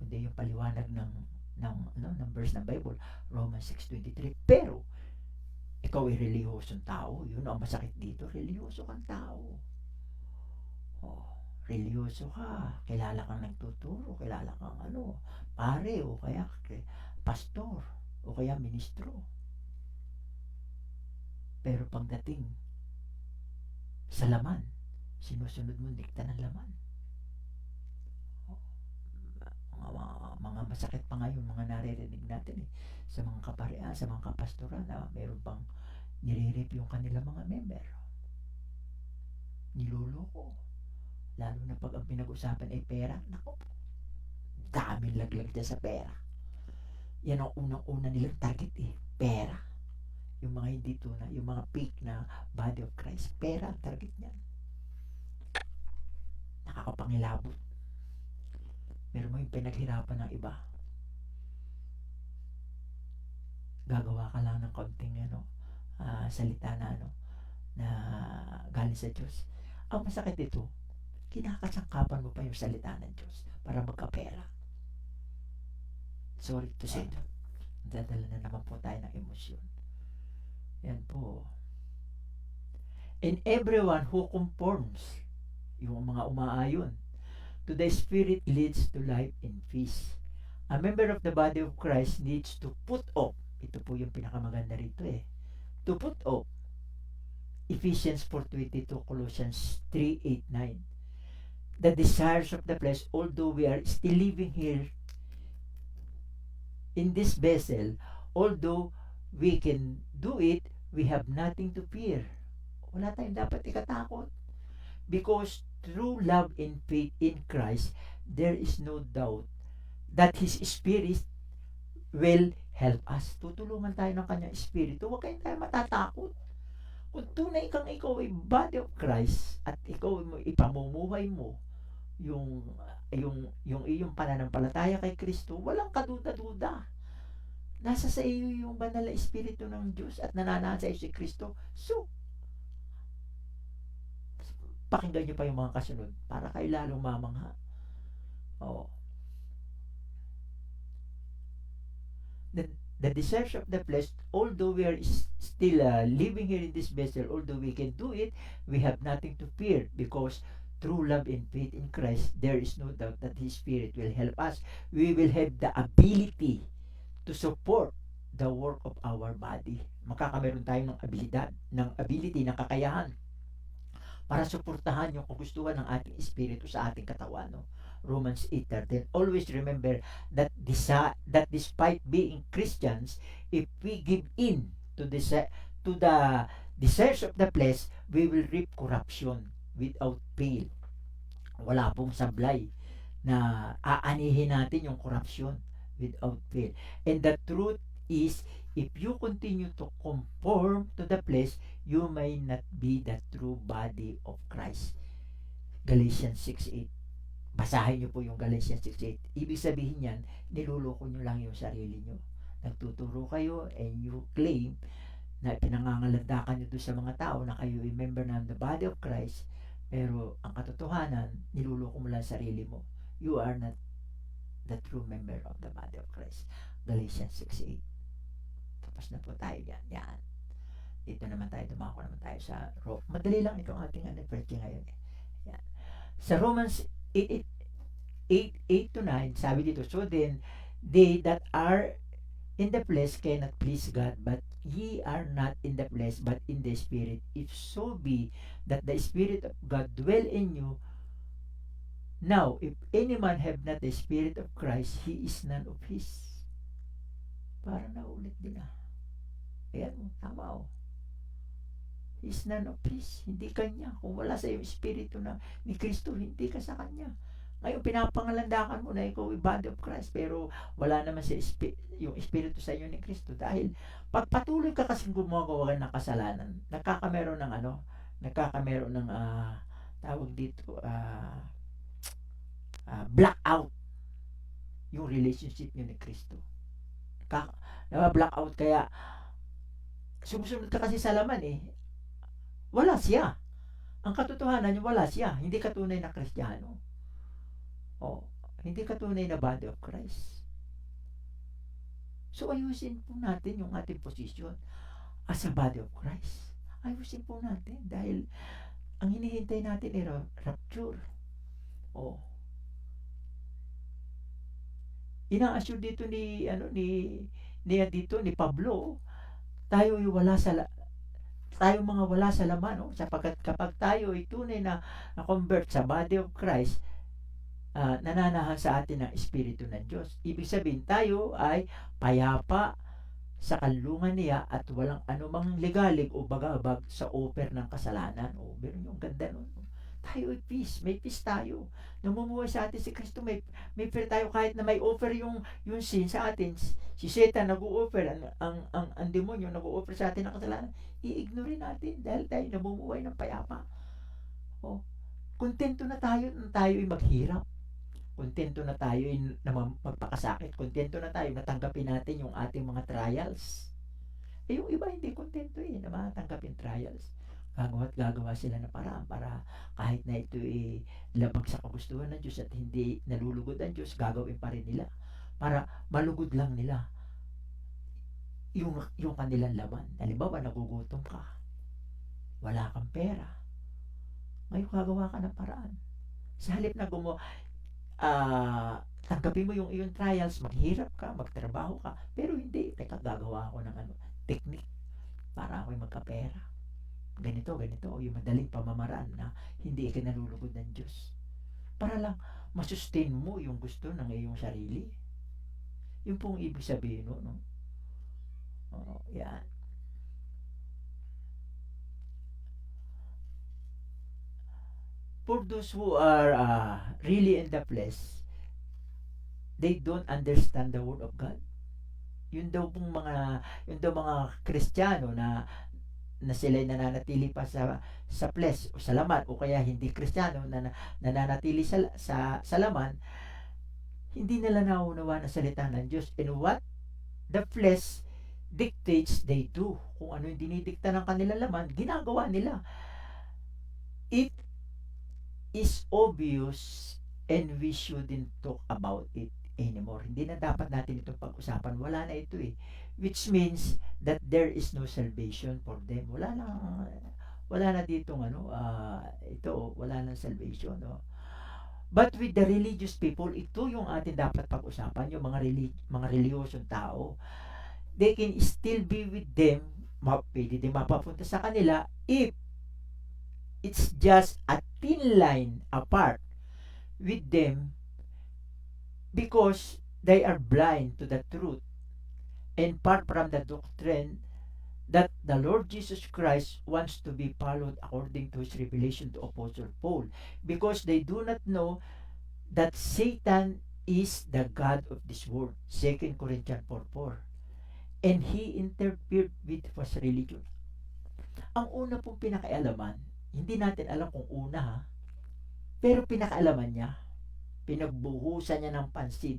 Kundi yung paliwanag ng verse ng Bible, Romans 6:23. Pero ikaw ay relihosong tao. Yun ang masakit dito. Reliyoso kang tao. Reliyoso ka. Kilala kang nagtuturo. Kilala kang pare o kaya pastor o kaya ministro. Pero pagdating sa laman, sinusunod mo dikta ng laman. Mga masakit pa nga yung mga naririnig natin sa mga kaparehan, sa mga kapastoran na meron pang nire-rape yung kanilang mga member. Niloloko. Lalo na pag ang pinag-usapan ay pera. Nako, daming laglag dyan sa pera. Yan ang unang-una nilang target pera. Yung mga hindi tunay, yung mga fake na body of Christ, pera ang target niyan. Nakakapangilabot. Meron mo yung pinaghirapan ng iba. Gagawa ka lang ng konting salita na galing sa Diyos. Ang masakit dito, kinakasangkapan mo pa yung salita ng Diyos para magkapera. Sorry to say that. Dadala na naman po tayo ng emosyon. Yan po. And everyone who conforms, yung mga umaayon to the Spirit leads to life and peace. A member of the body of Christ needs to put off. Ito po yung pinakamaganda rito To put off. Ephesians 4:22, Colossians 3:8-9. The desires of the flesh, although we are still living here in this vessel, although we can do it, we have nothing to fear. Wala tayong dapat ikatakot. Because through love and faith in Christ, there is no doubt that His Spirit will help us. Tutulungan tayo ng Kanyang Espiritu. Huwag kayong tayo matatakot. Kung tunay kang ikaw ay body of Christ at ikaw ipamumuhay mo yung iyong pananampalataya kay Kristo, walang kaduda-duda. Nasa sa iyo yung banal na Espiritu ng Diyos at nananahan sa iyo si Kristo. So, pakinggan niyo pa yung mga kasunod para kayo lalong mamangha. The desires of the flesh, although we are still living here in this vessel, although we can do it, we have nothing to fear because through love and faith in Christ, there is no doubt that His Spirit will help us. We will have the ability to support the work of our body. Makakameron tayo ng ability, ng kakayahan para suportahan yung kagustuhan ng ating espiritu sa ating katawan, no? Romans 8:13. Always remember that despite being Christians, if we give in to the desires of the flesh, we will reap corruption without fail. Wala pong sablay na aanihin natin yung corruption without fail. And the truth is, if you continue to conform to the flesh, you may not be the true body of Christ. Galatians 6:8. Basahin niyo po yung Galatians 6:8. Ibig sabihin yan, niluloko niyo lang yung sarili niyo. Nagtuturo kayo and you claim na pinangangalandakan niyo doon sa mga tao na kayo ay member ng the body of Christ, pero ang katotohanan, niluloko mo lang sarili mo. You are not the true member of the body of Christ. Galatians 6:8. Tapos na po tayo yan. Yan. Dito naman tayo, dumako naman tayo sa madali lang itong ating preaching ngayon. Yan. Sa Romans 8:8-9, sabi dito, so then, they that are in the flesh cannot please God, but ye are not in the flesh, but in the Spirit. If so be that the Spirit of God dwell in you. Now, if any man have not the Spirit of Christ, he is none of his. Para naulit din Ayan mo, tama He is none of his. Hindi kanya. Kung wala sa iyo Espiritu ni Kristo, hindi ka sa kanya. Ngayon, pinapangalandakan mo na ikaw ay body of Christ, pero wala naman yung Espiritu sa iyo ni Kristo. Dahil, pag patuloy ka kasing gumagawa ng kasalanan, nagkakameron ng tawag dito, blackout yung relationship niyo ni Kristo. Blackout, kaya sumusunod ka kasi sa laman wala siya. Ang katotohanan niya, wala siya. Hindi ka tunay na Kristiyano. Hindi ka tunay na body of Christ. So, ayusin po natin yung ating position as a body of Christ. Ayusin po natin dahil ang hinihintay natin ay rapture. Ina-assure dito ni Pablo, tayo ay tayo mga wala sa laman, sapagkat kapag tayo ay tunay na convert sa body of Christ, nananahan sa atin ang Espiritu ng Diyos. Ibig sabihin, tayo ay payapa sa kanlungan niya at walang anumang legalig o bagabag sa offer ng kasalanan. Meron yung ganda nun. Tayo ay peace. May peace tayo. Namumuhay sa atin si Kristo. May prayer tayo kahit na may offer yung sin sa atin. Si Satan nag-o-offer. Ang demonyo nag-o-offer sa atin ng kasalanan. I-ignore natin dahil tayo namumuhay ng payapa. Kontento na tayo ay maghirap. Kontento na tayo na magpakasakit. Kontento na tayo na tanggapin natin yung ating mga trials. Yung iba hindi kontento na matanggapin trials. Gagawa sila ng paraan para kahit na ito labag sa kagustuhan ng Diyos at hindi nalulugod ang Diyos, gagawin pa rin nila para malugod lang nila yung kanilang laman. Halimbawa, nagugutom ka, wala kang pera, ngayon gagawa ka ng paraan sa halip na tanggapin mo yung iyong trials, maghirap ka, magtrabaho ka, pero hindi, gagawa ako ng technique para ako'y magkapera. Ganito, yung madaling pamamaraan na hindi ka nalulugod ng Diyos. Para lang masustain mo yung gusto ng iyong sarili. Yung pong ibig sabihin, no? Yan. For those who are really in the flesh, they don't understand the Word of God. Yun daw mga Kristiyano na sila'y nananatili pa sa flesh o sa laman, o kaya hindi Kristiyano na nananatili sa laman, hindi nila nauunawa na salita ng Diyos. And what the flesh dictates, they do. Kung ano yung dinidikta ng kanilang laman, ginagawa nila. It is obvious and we shouldn't talk about it anymore. Hindi na dapat natin itong pag-usapan. Wala na ito which means that there is no salvation for them. Wala na ditong wala nang salvation, But with the religious people, ito yung atin dapat pag-usapan, yung mga reliyosong tao. they can still be with them, pwede din mapapunta sa kanila if it's just a thin line apart with them because they are blind to the truth and part from the doctrine that the Lord Jesus Christ wants to be followed according to his revelation to Apostle Paul, because they do not know that Satan is the God of this world. 2 Corinthians 4:4. And he interfered with false religion. Ang una pong pinakaialaman, hindi natin alam kung una ha, pero pinakaalaman niya, pinagbuhusan niya ng pansin.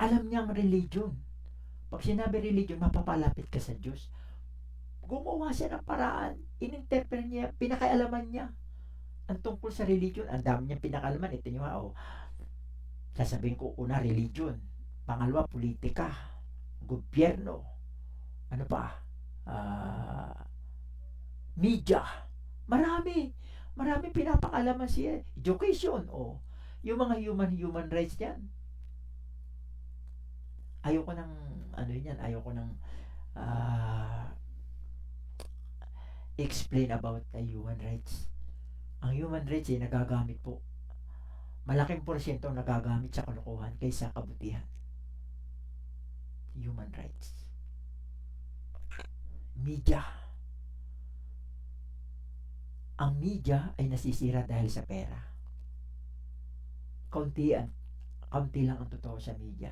Alam niya ang religion. Pag sinabi religion, mapapalapit ka sa Diyos. Gumawa siya ng paraan, ininterpret niya, pinakaialaman niya. Ang tungkol sa religion, ang dami niyang pinakalaman. Ito niyo sasabihin ko, una, religion. Pangalawa, politika. Gobyerno. Ano pa? Media. Marami pinapakalaman siya. Education. Yung mga human rights yan. Ayoko ng explain about the human rights. Ang human rights nagagamit po. Malaking porsyento nagagamit sa kalokohan kaysa kabutihan. Human rights. Media. Ang media ay nasisira dahil sa pera. Kaunti lang ang totoo sa media.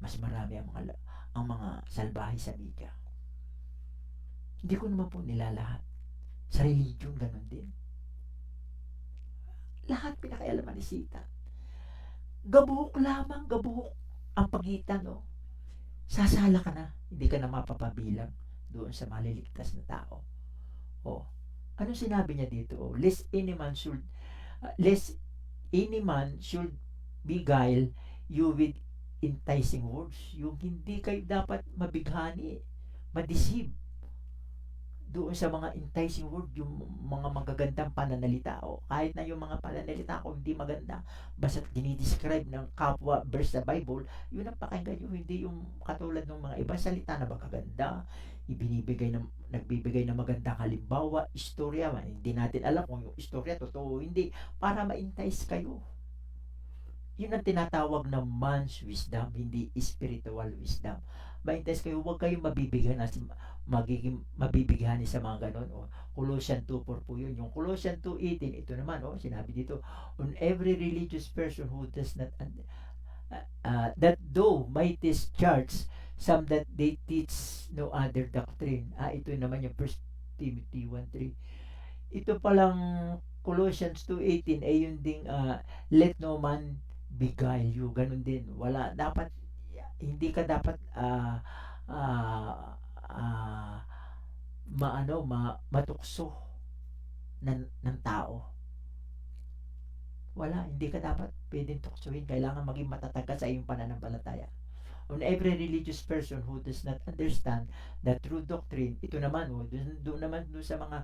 Mas marami ang mga salbahe sa media. Hindi ko naman po nilalahat. Sa religion, ganun din. Lahat pinakaialaman ni Satan. Gabuhok ang pagitan, Sasala ka na, hindi ka na mapapabilang doon sa maliligtas na tao. Anong sinabi niya dito? Lest any man should beguile you with enticing words. Yung hindi kayo dapat mabighani, madeceive doon sa mga enticing word, yung mga magagandang pananalita. Kahit na yung mga pananalita ko hindi maganda, basta dinidescribe ng kapwa verse sa Bible, yun ang pakinggan nyo, hindi yung katulad ng mga ibang salita na magaganda, nagbibigay ng magandang halimbawa, istorya, hindi natin alam kung yung istorya totoo hindi, para ma-entice kayo. Yun ang tinatawag na man's wisdom, hindi spiritual wisdom. Ma-entice kayo, huwag kayong mabibigyan sa mga ganon. Colossians 2:4 po yun. Yung Colossians 2:18, ito naman, sinabi dito, on every religious person who does not that though might charge some that they teach no other doctrine. Ito naman yung 1 Timothy 1:3. Ito palang Colossians 2:18 ay yun ding let no man beguile you. Ganun din. Hindi ka dapat matukso ng tao. Hindi ka dapat pwedeng tuksuhin. Kailangan maging matatag ka sa iyong pananampalataya. On every religious person who does not understand the true doctrine, ito naman, doon sa mga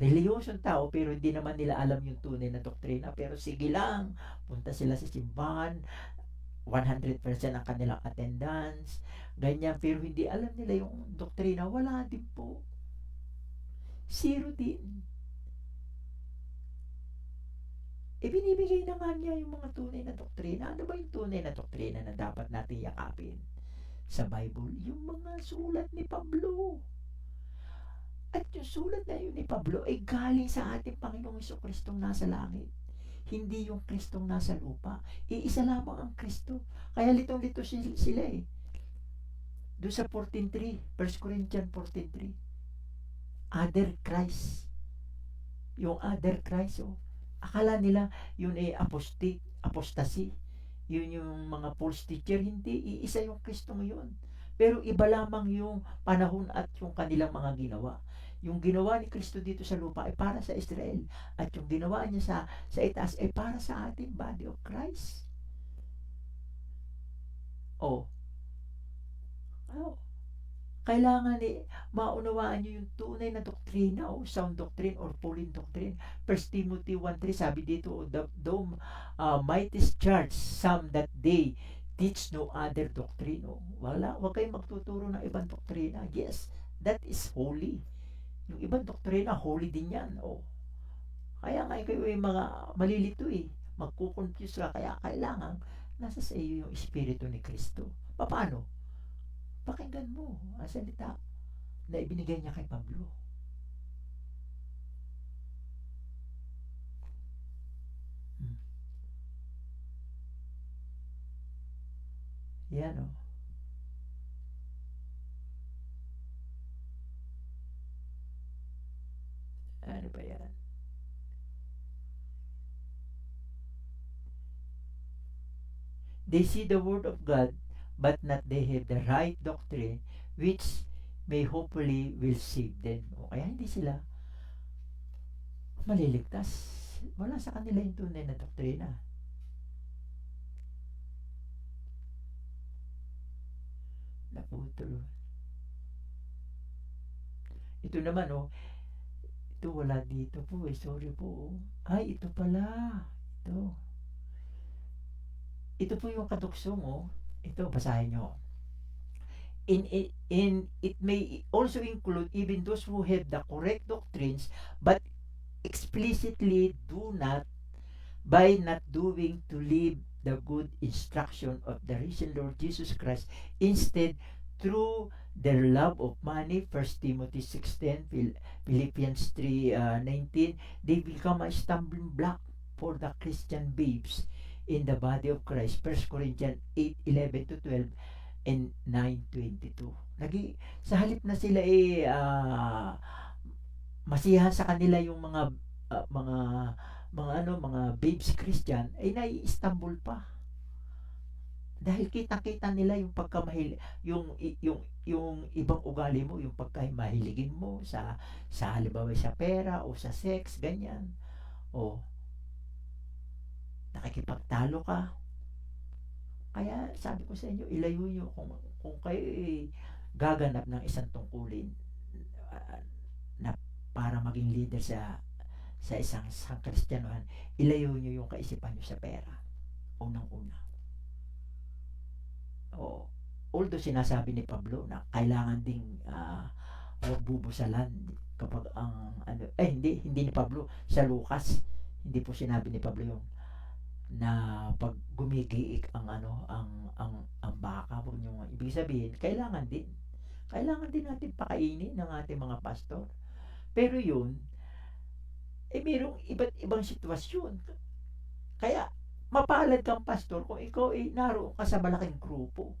reliyosong tao, pero hindi naman nila alam yung tunay na doktrina, pero sige lang, punta sila sa simbahan, 100% ang kanilang attendance, ganyan, pero hindi alam nila yung doktrina, wala din po. Zero din. Binibigay na nga niya yung mga tunay na doktrina. Ano ba yung tunay na doktrina na dapat natin yakapin sa Bible? Yung mga sulat ni Pablo. At yung sulat na yun ni Pablo ay galing sa ating Panginoong Jesucristong nasa langit. Hindi yung Kristong nasa lupa. Iisa lamang ang Kristo. Kaya litong-lito sila Doon sa 14:3, 1 Corinthians 14:3. Other Christ. Yung other Christ, akala nila yun ay apostasy. Yun yung mga false teacher. Hindi, iisa yung Kristo ngayon. Pero iba lamang yung panahon at yung kanilang mga ginawa. Yung ginawa ni Kristo dito sa lupa ay para sa Israel. At yung ginawa niya sa itaas ay para sa ating body of Christ. Kailangan maunawaan nyo yung tunay na doktrina sound doctrine or Pauline doctrine. 1 Timothy 1:3 sabi dito, though might charge some that they teach no other doctrine. Oh. Wag kayong magtuturo ng ibang doktrina. Yes, that is holy. Yung ibang doktrina, holy din yan. Oh. Kaya nga kayo yung mga malilito eh. Magkukonfuse ka. Kaya kailangan nasa sa iyo yung Espiritu ni Kristo. Paano? Pakinggan mo ang salita na ibinigay niya kay Pablo. Yan o. Ano ba yan? They see the word of God, but not they have the right doctrine, which may hopefully will save them. O kaya hindi sila maliligtas. Wala sa kanila yung tunay na doktrina. Naputol. Ito naman, oh. Ito wala dito po eh. Sorry po. Oh. Ay, ito pala. Ito. Ito po yung katuksong, oh. Ito, basahin nyo. It may also include even those who have the correct doctrines, but explicitly do not, by not doing, to live the good instruction of the risen Lord Jesus Christ. Instead, through their love of money, 1 Timothy 6:10, Philippians 3:19, they become a stumbling block for the Christian babes in the body of Christ. 1 Corinthians 8:11-12 and 9:22. Sa halip na sila masiyahan sa kanila yung mga babes Christian ay nai-Istanbul pa. Dahil kita-kita nila yung pagkamahil yung ibang ugali mo, yung pagkamahiligin mo sa halimbawa sa pera o sa sex, ganyan. O nakikipagtalo ka. Kaya sabi ko sa inyo, ilayo nyo kung kayo gaganap ng isang tungkulin na para maging leader sa isang Kristiyanohan, ilayo nyo yung kaisipan nyo sa pera. Unang-una. O, although sinasabi ni Pablo na kailangan ding huwag bubusalan kapag hindi ni Pablo, sa Lucas, hindi po sinabi ni Pablo yung na pag gumigiik ang baka, huwag nyo, ibig sabihin, kailangan din natin pakainin ng ating mga pastor. Pero yun, mayroong iba't ibang sitwasyon. Kaya, mapalad kang pastor kung ikaw ay naroon ka sa malaking grupo.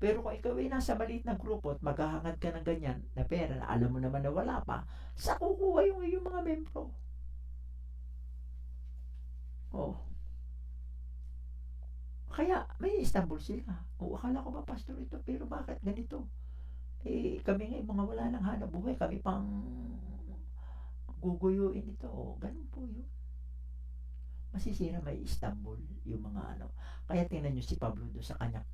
Pero kung ikaw ay nasa maliit na grupo at maghahangad ka ng ganyan na pera na alam mo naman na wala pa, sa kukuha yung mga membro. Oh. Kaya, may Istanbul sila. O, akala ko ba pastor ito, pero bakit ganito? Kami nga mga wala nang hanap buhay, kami pang guguyuin ito. O, ganun po yun. Masisira may Istanbul yung mga Kaya tingnan nyo si Pablo doon sa kanyang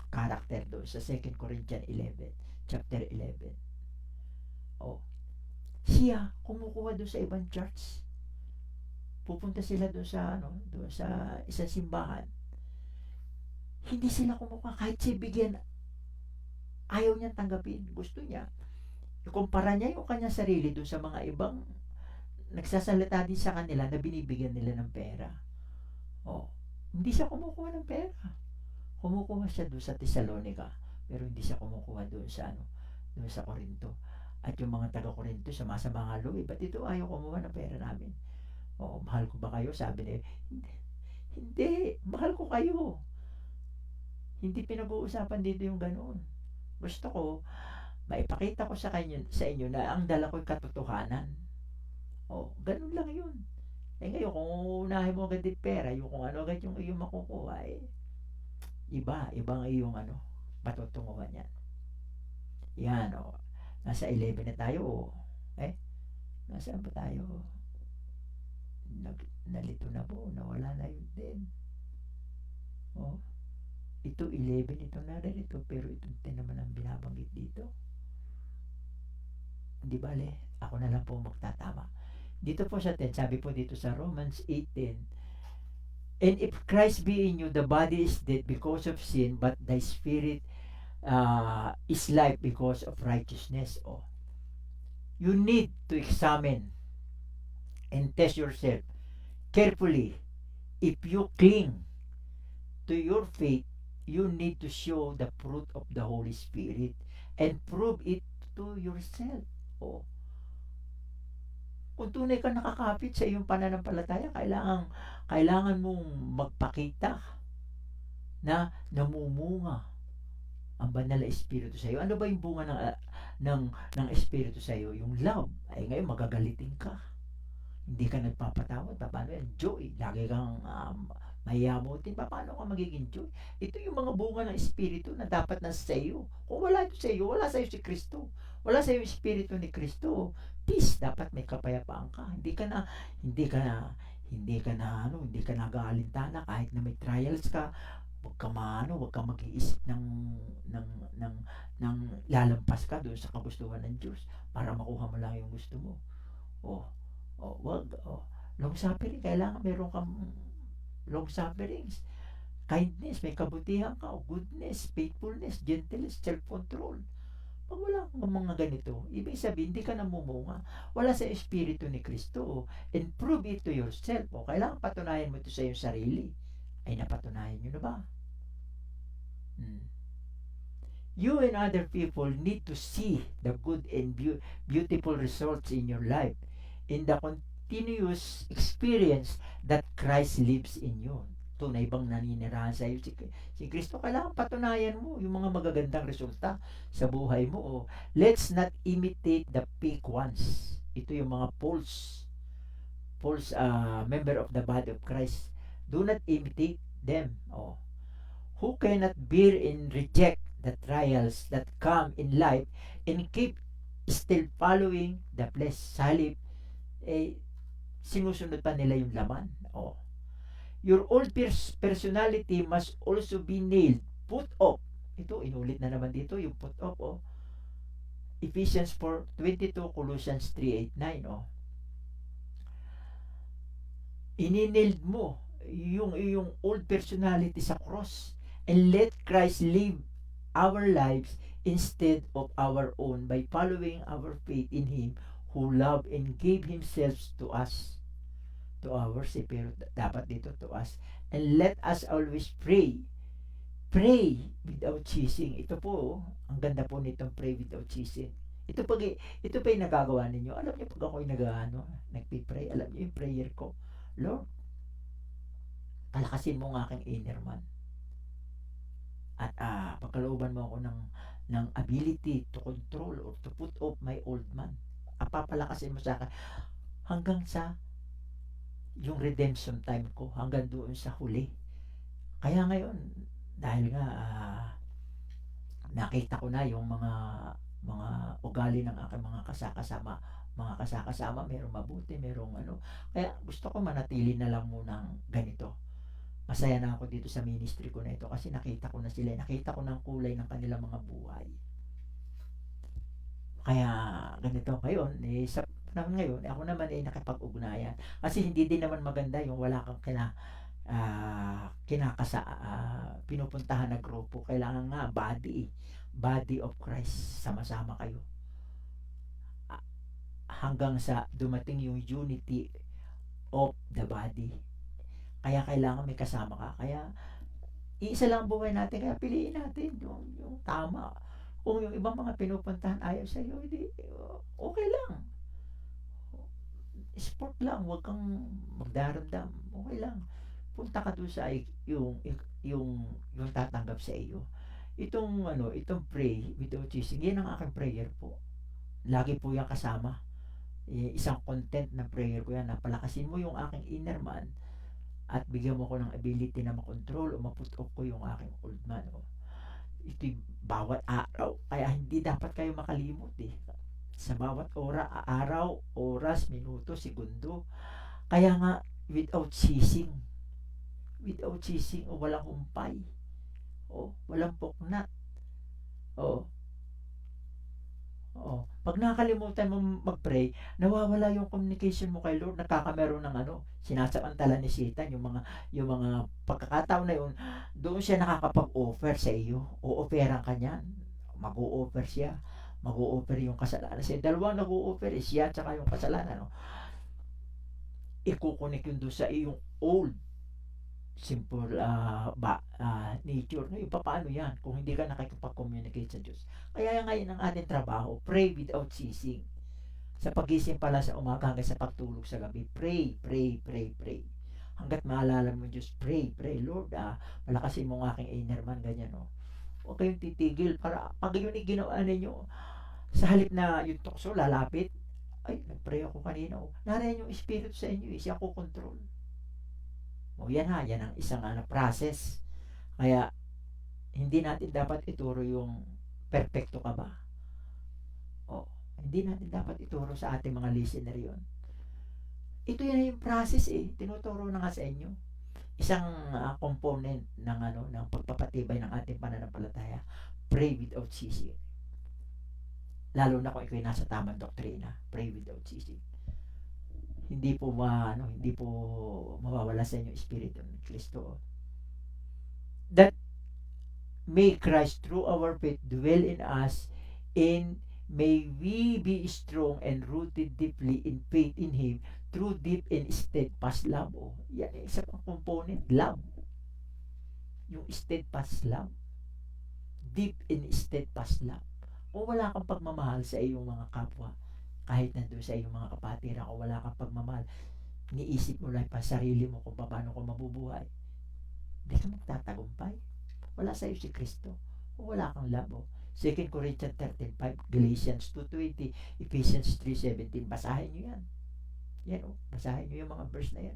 karakter doon sa 2 Corinthians 11, chapter 11. Oh. Siya kumukuha doon sa ibang church. Pupunta sila doon sa doon sa isang simbahan. Hindi sila kumukuha kahit si bigyan. Ayaw niyang tanggapin. Gusto niya. Ikumpara niya yung kanyang sarili doon sa mga ibang nagsasalita din sa kanila na binibigyan nila ng pera. Oh, hindi siya kumukuha ng pera. Kumukuha siya doon sa Thessalonica, pero hindi siya kumukuha doon sa doon sa Corinto. At yung mga taga-Corinto sa mga loob, ba't ito ayaw kumuha ng pera namin? Oh, mahal ko ba kayo? Sabi niya, hindi, mahal ko kayo. Hindi pinag-uusapan dito yung ganoon. Gusto ko, maipakita ko sa inyo na ang dala ko'y katotohanan. Oh, ganun lang yun. Ngayon, kung unahin mo agad yung pera, yung kung ano agad yung iyong makukuha, ibang iyong patutunguhan yan. Yan, nasa 11 na tayo, nasaan pa tayo? Nalito na po, nawala na yun din. Ito 11, ito na rin ito, pero ito 10 naman ang binabanggit dito. Hindi bale, ako na lang po magtatama. Dito po sa 10, sabi po dito sa Romans 18, And if Christ be in you, the body is dead because of sin, but the spirit is life because of righteousness. Oh, you need to examine and test yourself carefully. If you cling to your faith, you need to show the fruit of the Holy Spirit and prove it to yourself. Oh, kung tunay ka nakakapit sa iyong pananampalataya, kailangan mong magpakita na namumunga ang banal na espiritu sa iyo. Ano ba yung bunga ng ng espiritu sa iyo? Yung love. Ay ngayon magagalitin ka. Hindi ka nagpapatawad. Paano yan? Joy. Lagi kang mayayamutin. Paano ka magiging joy? Ito yung mga bunga ng espiritu na dapat na sa iyo. Kung wala ito sa iyo, wala sa iyo si Kristo. Wala sa iyo yung espiritu ni Kristo. Peace. Dapat may kapayapaan ka. Hindi ka nag-aalintana kahit na may trials ka. Huwag kang mag-iisip ng, ng, ng lalampas ka doon sa kagustuhan ng Diyos para makuha mo lang yung gusto mo. Oh, wag. Long suffering, kailangan meron kang long sufferings. Kindness, may kabutihan ka. Goodness, faithfulness, gentleness, self-control. Pag wala kang mga ganito, ibig sabihin, hindi ka namumunga. Wala sa espiritu ni Kristo. And prove it to yourself. Kailangan patunayan mo ito sa iyong sarili. Ay napatunayan nyo na ba? You and other people need to see the good and beautiful results in your life, in the continuous experience that Christ lives in you. Tunay bang naninirahan sa iyo si Kristo? Kailangan patunayan mo yung mga magagandang resulta sa buhay mo. Let's not imitate the fake ones. Ito yung mga false member of the body of Christ. Do not imitate them. Who cannot bear and reject the trials that come in life and keep still following the flesh. Sa halip, sinusunod pa nila yung laman. Your old personality must also be nailed, put off. Ito, inulit na naman dito, yung put off. Ephesians 4:22, Colossians 3:8-9. Ininailed mo yung old personality sa cross. And let Christ live our lives instead of our own by following our faith in Him who loved and gave Himself to us. To ours, pero dapat dito to us. And let us always pray. Pray without ceasing. Ito po, ang ganda po nitong pray without ceasing. Ito pa yung nagagawa ninyo. Alam niyo pag ako'y nagpipray, alam niyo yung prayer ko, Lord, palakasin mo ang aking inner man. At pagkalooban mo ako ng ability to control or to put off my old man. Papalakasin mo sa akin hanggang sa yung redemption time ko, hanggang doon sa huli. Kaya ngayon, dahil nga nakita ko na yung mga ugali ng aking mga kasakasama, merong mabuti, merong Kaya gusto ko manatili na lang muna ganito. Masaya na ako dito sa ministry ko na ito kasi nakita ko na sila, nakita ko ng kulay ng kanilang mga buhay. Kaya ganito ngayon, sa panahon ngayon, ako naman ay nakipag-ugnayan. Kasi hindi din naman maganda yung wala kang pinupuntahan na grupo. Kailangan nga body of Christ, sama-sama kayo. Hanggang sa dumating yung unity of the body. Kaya kailangan may kasama ka. Kaya iisa lang buhay natin. Kaya piliin natin yung tama. Kung yung ibang mga pinupuntahan ayaw sa iyo, hindi, okay lang. Sport lang. Huwag kang magdaramdam. Okay lang. Punta ka doon sa yung tatanggap sa iyo. Itong pray without ceasing, yan ang aking prayer po. Lagi po yan kasama. Isang content ng prayer ko yan. Napalakasin mo yung aking inner man at bigyan mo ko ng ability na makontrol o maput off ko yung aking old man. Ito'y bawat araw. Kaya hindi dapat kayo makalimot sa bawat araw, oras, minuto, segundo. Kaya nga, without ceasing o walang humpay walang puknat Pag nakakalimutan mo mag-pray, nawawala yung communication mo kay Lord, nakakameron ng sinasamantala ni Satan yung mga pagkakataon na yun, doon siya nakakapag-offer sa iyo. O-offeran ka niyan. Mag-o-offer siya. Mag-o-offer yung kasalanan. Sa dalawang nag-o-offer siya at saka yung kasalanan. No? Ikukunik yun doon sa iyong old simple nature. Ngayon, paano yan kung hindi ka nakikipag-communicate sa Diyos? Kaya ngayon ang ating trabaho, pray without ceasing. Sa pagising pala sa umaga hanggang sa pagtulog sa gabi, pray, pray, pray, pray. Hanggat maalala mo Diyos, pray, pray. Lord, malakasin mo ang aking inner man, ganyan, no? Huwag kayong titigil para pag yun ay ginawa ninyo, sa halip na yung tukso lalapit, ay, nag-pray ako kanina, narayan yung Espiritu sa inyo, siya ko control. Yan ang isang process. Kaya, hindi natin dapat ituro yung perfecto ka ba. Hindi natin dapat ituro sa ating mga listener yon. Ito yan yung process tinuturo na nga sa inyo. Isang component ng pagpapatibay ng ating pananampalataya. Pray without ceasing. Lalo na kung ikaw nasa tamang doktrina. Pray without ceasing. Hindi po mawawala sa inyo Espiritu ng Kristo. That may Christ through our faith dwell in us, and may we be strong and rooted deeply in faith in Him through deep and steadfast love. Yan isa pang component, love. Yung steadfast love. Deep and steadfast love. Kung wala kang pagmamahal sa iyong mga kapwa, kahit nandun sa iyong mga kapatiran, kung wala kang pagmamahal, niisip mo lang pa sarili mo kung paano ko mabubuhay, hindi ka magtatagumpay. Wala sa iyo si Kristo. Kung wala kang love. 2 Corinthians 13:5, Galatians 2:20, Ephesians 3:17. Basahin nyo yan. Basahin nyo yung mga verse na yan.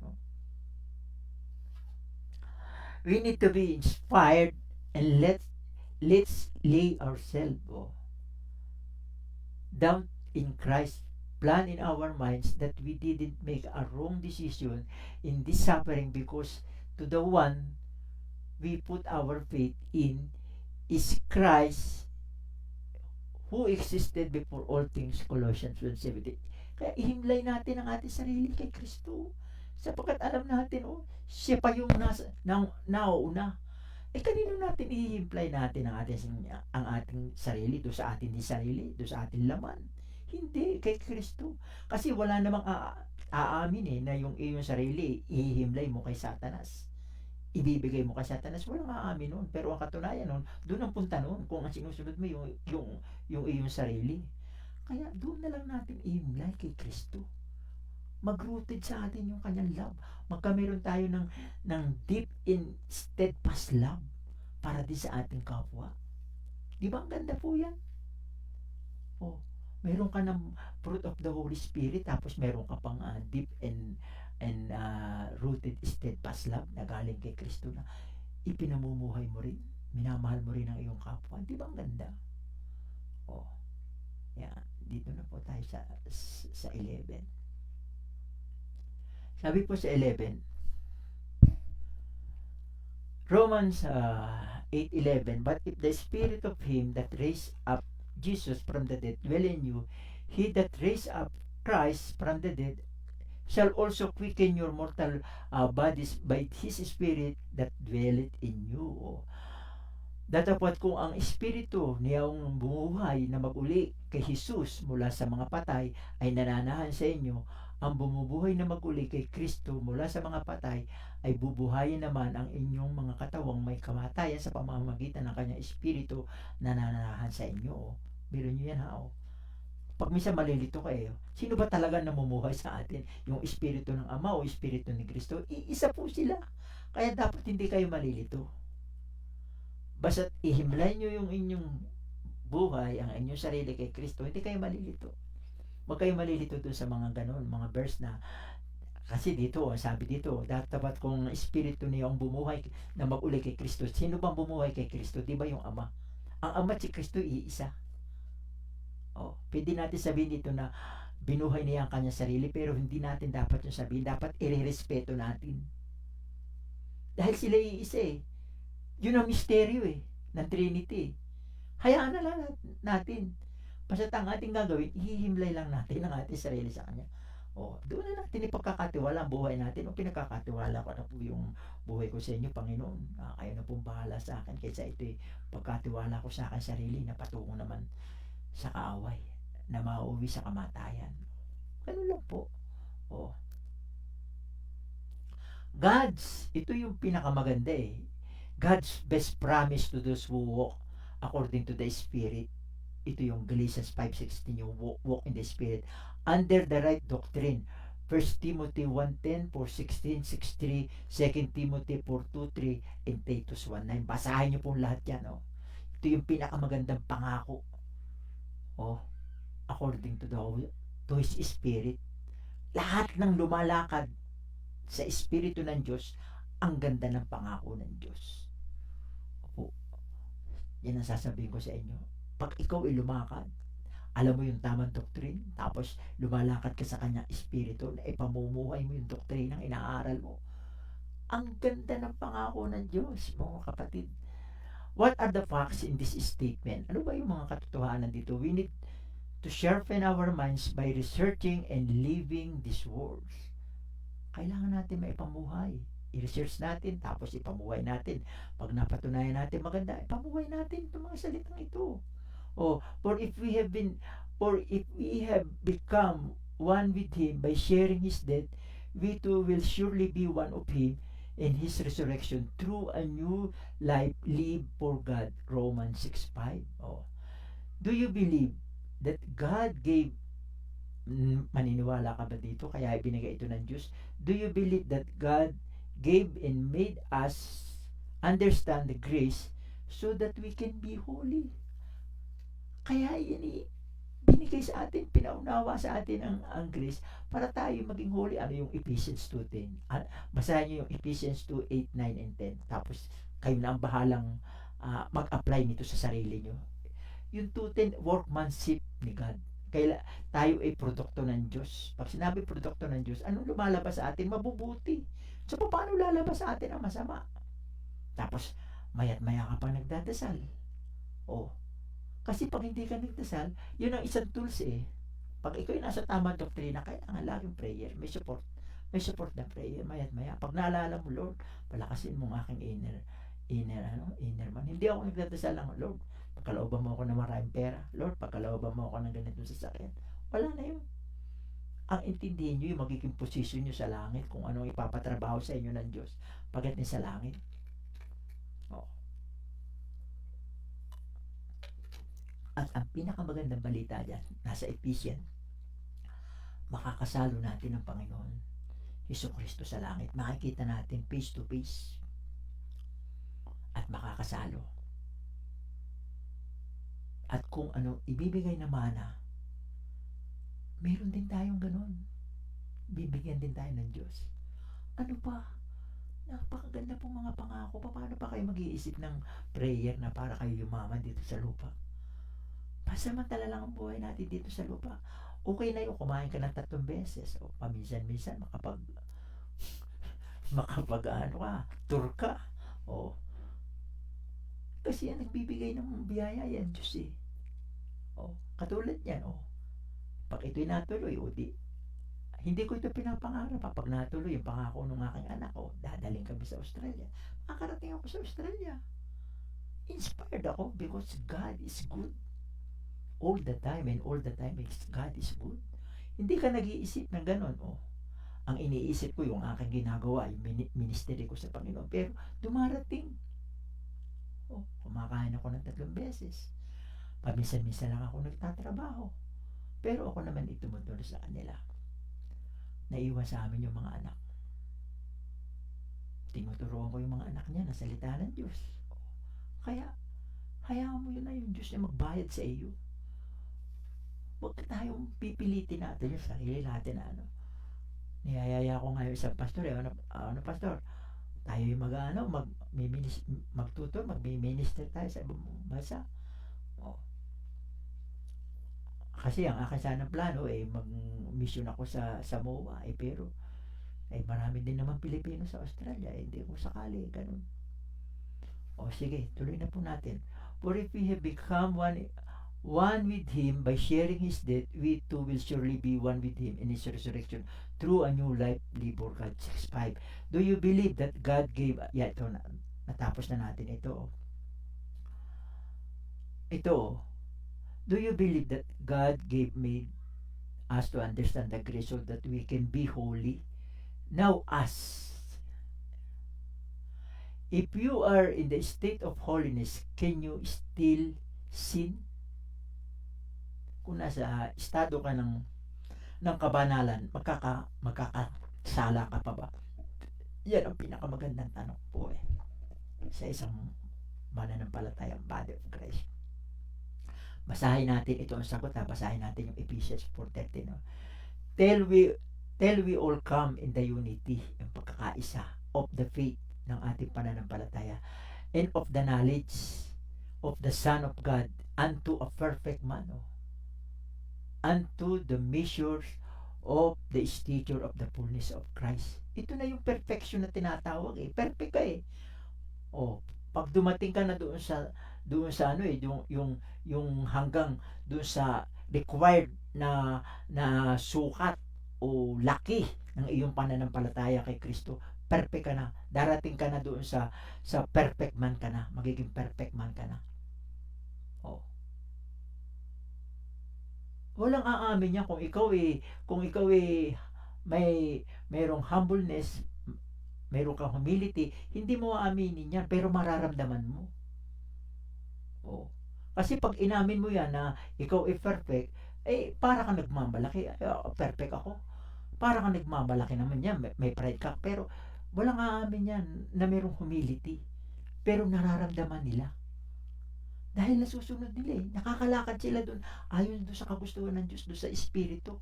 We need to be inspired, and let's lay ourselves down in Christ. Plan in our minds that we didn't make a wrong decision in this suffering, because to the one we put our faith in is Christ, who existed before all things, Colossians 1:17. Kaya ihimlay natin ang ating sarili kay Kristo, sapagkat alam natin siya pa yung nauuna. Kanino natin ihimplay natin ang ating sarili, do sa ating sarili, do sa ating laman? Hindi, kay Kristo. Kasi wala namang aamin na yung iyong sarili ihihimlay mo kay Satanas, ibibigay mo kay Satanas. Walang aamin nun. Pero ang katunayan nun, doon ang punta nun, kung ang sinusunod mo yung iyong sarili. Kaya doon na lang natin ihimlay kay Kristo. Mag-rooted sa atin yung kanyang love. Magkameron tayo ng deep and steadfast love para din sa ating kapwa. Di ba ang ganda po yan? Meron ka ng fruit of the Holy Spirit, tapos meron ka pang deep and rooted steadfast love na galing kay Kristo, na ipinamumuhay mo rin, minamahal mo rin ang iyong kapwa. Di ba ang ganda? Yan. Dito na po tayo sa 11. Sabi po sa 11, Romans 8:11, but if the spirit of him that raised up Jesus from the dead dwell in you, he that raised up Christ from the dead shall also quicken your mortal bodies by his spirit that dwelleth in you. Datapwat kung ang espiritu niyang bumubuhay na mag-uli kay Jesus mula sa mga patay ay nananahan sa inyo, ang bumubuhay na mag-uli kay Kristo mula sa mga patay ay bubuhayin naman ang inyong mga katawang may kamatayan sa pamamagitan ng kanyang espiritu na nananahan sa inyo. Biro nyo yan Pag minsan malilito kayo, sino ba talaga namumuhay sa atin? Yung espiritu ng Ama o espiritu ni Kristo? Iisa po sila. Kaya dapat hindi kayo malilito. Basta't ihimlay nyo yung inyong buhay, ang inyong sarili kay Kristo, hindi kayo malilito. Huwag kayo malilito dun sa mga ganon, mga verse na, kasi dito, sabi dito, dapat kung espiritu niya ang bumuhay na mag-uli kay Kristo, sino bang bumuhay kay Kristo? Di ba yung Ama? Ang Ama at si Kristo iisa. Pwede natin sabihin dito na binuhay niya ang kanyang sarili, pero hindi natin dapat yung sabihin. Dapat irerespeto natin. Dahil sila iisa Yun ang misteryo ng Trinity. Hayaan na lang natin. Basta't ang ating gagawin, ihihimlay lang natin ang ating sarili sa Kanya. Doon na natin ipagkakatiwala ang buhay natin. Pinagkakatiwala ko na po yung buhay ko sa inyo, Panginoon. Kayo na pong bahala sa akin. Kaysa ito'y pagkatiwala ko sa akin sarili na patungo naman sa kaaway na mauwi sa kamatayan. Ganun lang po. Oh. Ito yung pinakamaganda eh. God's best promise to those who walk according to the Spirit. Ito yung Galatians 5:16, yung walk in the Spirit under the right doctrine. 1 Timothy 1:10, 4:16, 6:3, 2 Timothy 4:2-3, and Titus 1:9. Basahin niyo po lahat yan. Ito yung pinakamagandang pangako. According to His Spirit. Lahat ng lumalakad sa Espiritu ng Diyos, ang ganda ng pangako ng Diyos. Yan ang sasabihin ko sa inyo. Pag ikaw ay lumakad, alam mo yung tamang doktrin, tapos lumalakad ka sa kanyang espiritu, na ipamumuhay mo yung doktrin ng inaaral mo. Ang ganda ng pangako ng Diyos, mga kapatid. What are the facts in this statement? Ano ba yung mga katotohanan dito? We need to sharpen our minds by researching and living these words. Kailangan natin maipamuhay. I-research natin, tapos ipamuhay natin. Pag napatunayan natin maganda, ipamuhay natin itong mga salitang ito. For if we have become one with Him by sharing His death, we too will surely be one of Him in His resurrection through a new life lived for God. Romans 6:5. Do you believe that God gave, maniniwala ka ba dito? Kaya ibinigay ito ng Diyos. Do you believe that God gave and made us understand the grace so that we can be holy? Kaya yan binigay sa atin, pinaunawa sa atin ang grace para tayo maging holy. Ano yung Ephesians 2:10? Basahin niyo yung Ephesians 2:8, 9, and 10. Tapos kayo na ang bahalang mag-apply nito sa sarili niyo. Yung 2:10, workmanship ni God. Kaya tayo ay produkto ng Diyos. Pag sinabi produkto ng Diyos, anong lumalabas sa atin? Mabubuti. So, paano lalabas sa atin ang masama? Tapos, maya't maya ka pang nagdadasal. Kasi pag hindi ka nagdasal, yun ang isang tools eh. Pag ikaw ay nasa tamang doktrina, kailangan laging prayer. May support na prayer. Maya't maya. Pag naalala mo, Lord, palakasin mo ang aking inner man. Hindi ako nagdadasal ng Lord, pagkalooban mo ako ng maraming pera. Lord, pagkalooban mo ako ng ganitong sasakyan. Wala na yun. Ang intindihin nyo yung magiging posisyon nyo sa langit, kung anong ipapatrabaho sa inyo ng Diyos pagdating sa langit. At ang pinakamagandang balita dyan, nasa Ephesians, makakasalo natin ang Panginoon Jesucristo sa langit. Makikita natin face to face at makakasalo. At kung ano ibibigay na mana, meron din tayong ganun. Bibigyan din tayo ng Diyos. Ano pa? Napakaganda pong mga pangako. Paano pa kayo mag-iisip ng prayer na para kayo yumaman dito sa lupa? Pasamantala lang ang buhay natin dito sa lupa. Okay na yung kumain ka ng 3 beses. Paminsan-minsan tour ka. Kasi yan nagbibigay ng biyaya yan, Diyos eh. Katulad yan, pag ito'y natuloy, hindi ko ito pinapangarap. Pag natuloy yung pangako ng aking anak, dadaling kami sa Australia. Makakarating ako sa Australia. Inspired ako because God is good. All the time God is good. Hindi ka nag-iisip ng ganon. Ang iniisip ko yung aking ginagawa, yung ministry ko sa Panginoon. Pero dumarating. Kumakain ako ng 3 beses. Paminsan-minsan lang ako nagtatrabaho. Pero ako naman itumutuloy sa kanila. Naiwan sa amin yung mga anak. Tinuturuan ko yung mga anak niya na salita ng Diyos. Kaya, hayaan mo yun na yung Diyos na magbayad sa iyo. Huwag tayong pipilitin natin yung sarili natin na niyayaya ko ngayon isang pastor pastor? Tayo yung magtutor, mag-minister tayo sa ibang bansa. Kasi ang akin sana plano mag-mission ako sa Samoa pero marami din naman Pilipino sa Australia hindi ko sakali ganun. Sige, tuloy na po natin. For if we have become one with Him by sharing His death, we too will surely be one with Him in His resurrection through a new life, libor God 6:5. Do you believe that God gave, ito na, natapos na natin ito. Ito, do you believe that God gave me us to understand the grace so that we can be holy? Now us, if you are in the state of holiness, can you still sin? Kung nasa estado ka ng kabanalan, magkakasala ka pa ba? Yan ang pinakamagandang tanong po sa isang mananampalatayang body of Christ. Basahin natin ito ang sagot basahin natin yung Ephesians 4:13. No? Till we all come in the unity, yung pagkakaisa of the faith ng ating pananampalataya and of the knowledge of the Son of God unto a perfect man, unto the measures of the stature of the fullness of Christ. Ito na yung perfection na tinatawag perfect ka pag dumating ka na doon sa yung hanggang doon sa required na sukat o laki ng iyong pananampalataya kay Kristo, perfect ka na. Darating ka na doon sa perfect man ka na. Magiging perfect man ka na. Walang aamin niya kung ikaw mayroong humbleness, mayroong kang humility, hindi mo aaminin yan, pero mararamdaman mo. Kasi pag inamin mo yan na ikaw perfect, para kang nagmamalaki, perfect ako. Para kang nagmamalaki naman yan, may pride ka, pero walang aamin yan na mayroong humility, pero nararamdaman nila. Dahil nasusunod nila nakakalakad sila doon ayon doon sa kagustuhan ng Diyos, doon sa Espiritu.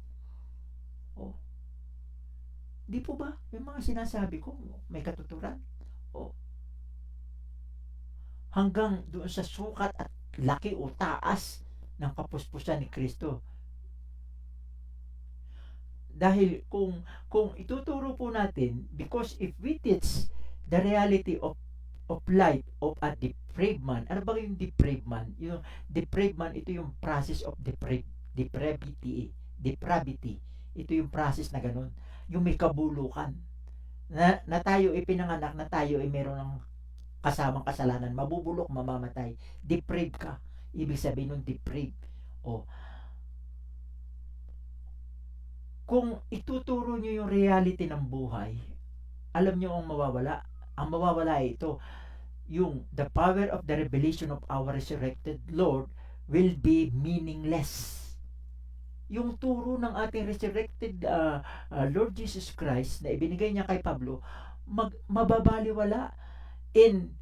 Di po ba? Yung mga sinasabi ko, may katuturan. Hanggang doon sa sukat at laki o taas ng kapuspusan ni Kristo. Dahil kung ituturo po natin, because if we teach the reality of life of a depraved man. Ano ba yung depraved man? Yung depraved man, ito yung process of depravity. Ito yung process na ganun. Yung may kabulukan. Na tayo pinanganak, na tayo meron ng kasamang kasalanan, mabubulok, mamamatay. Depraved ka. Ibig sabihin ng depraved. Kung ituturo nyo yung reality ng buhay, alam nyo ang mawawala. Ang mawawala ito, yung the power of the revelation of our resurrected Lord will be meaningless. Yung turo ng ating resurrected Lord Jesus Christ na ibinigay niya kay Pablo, mababaliwala. And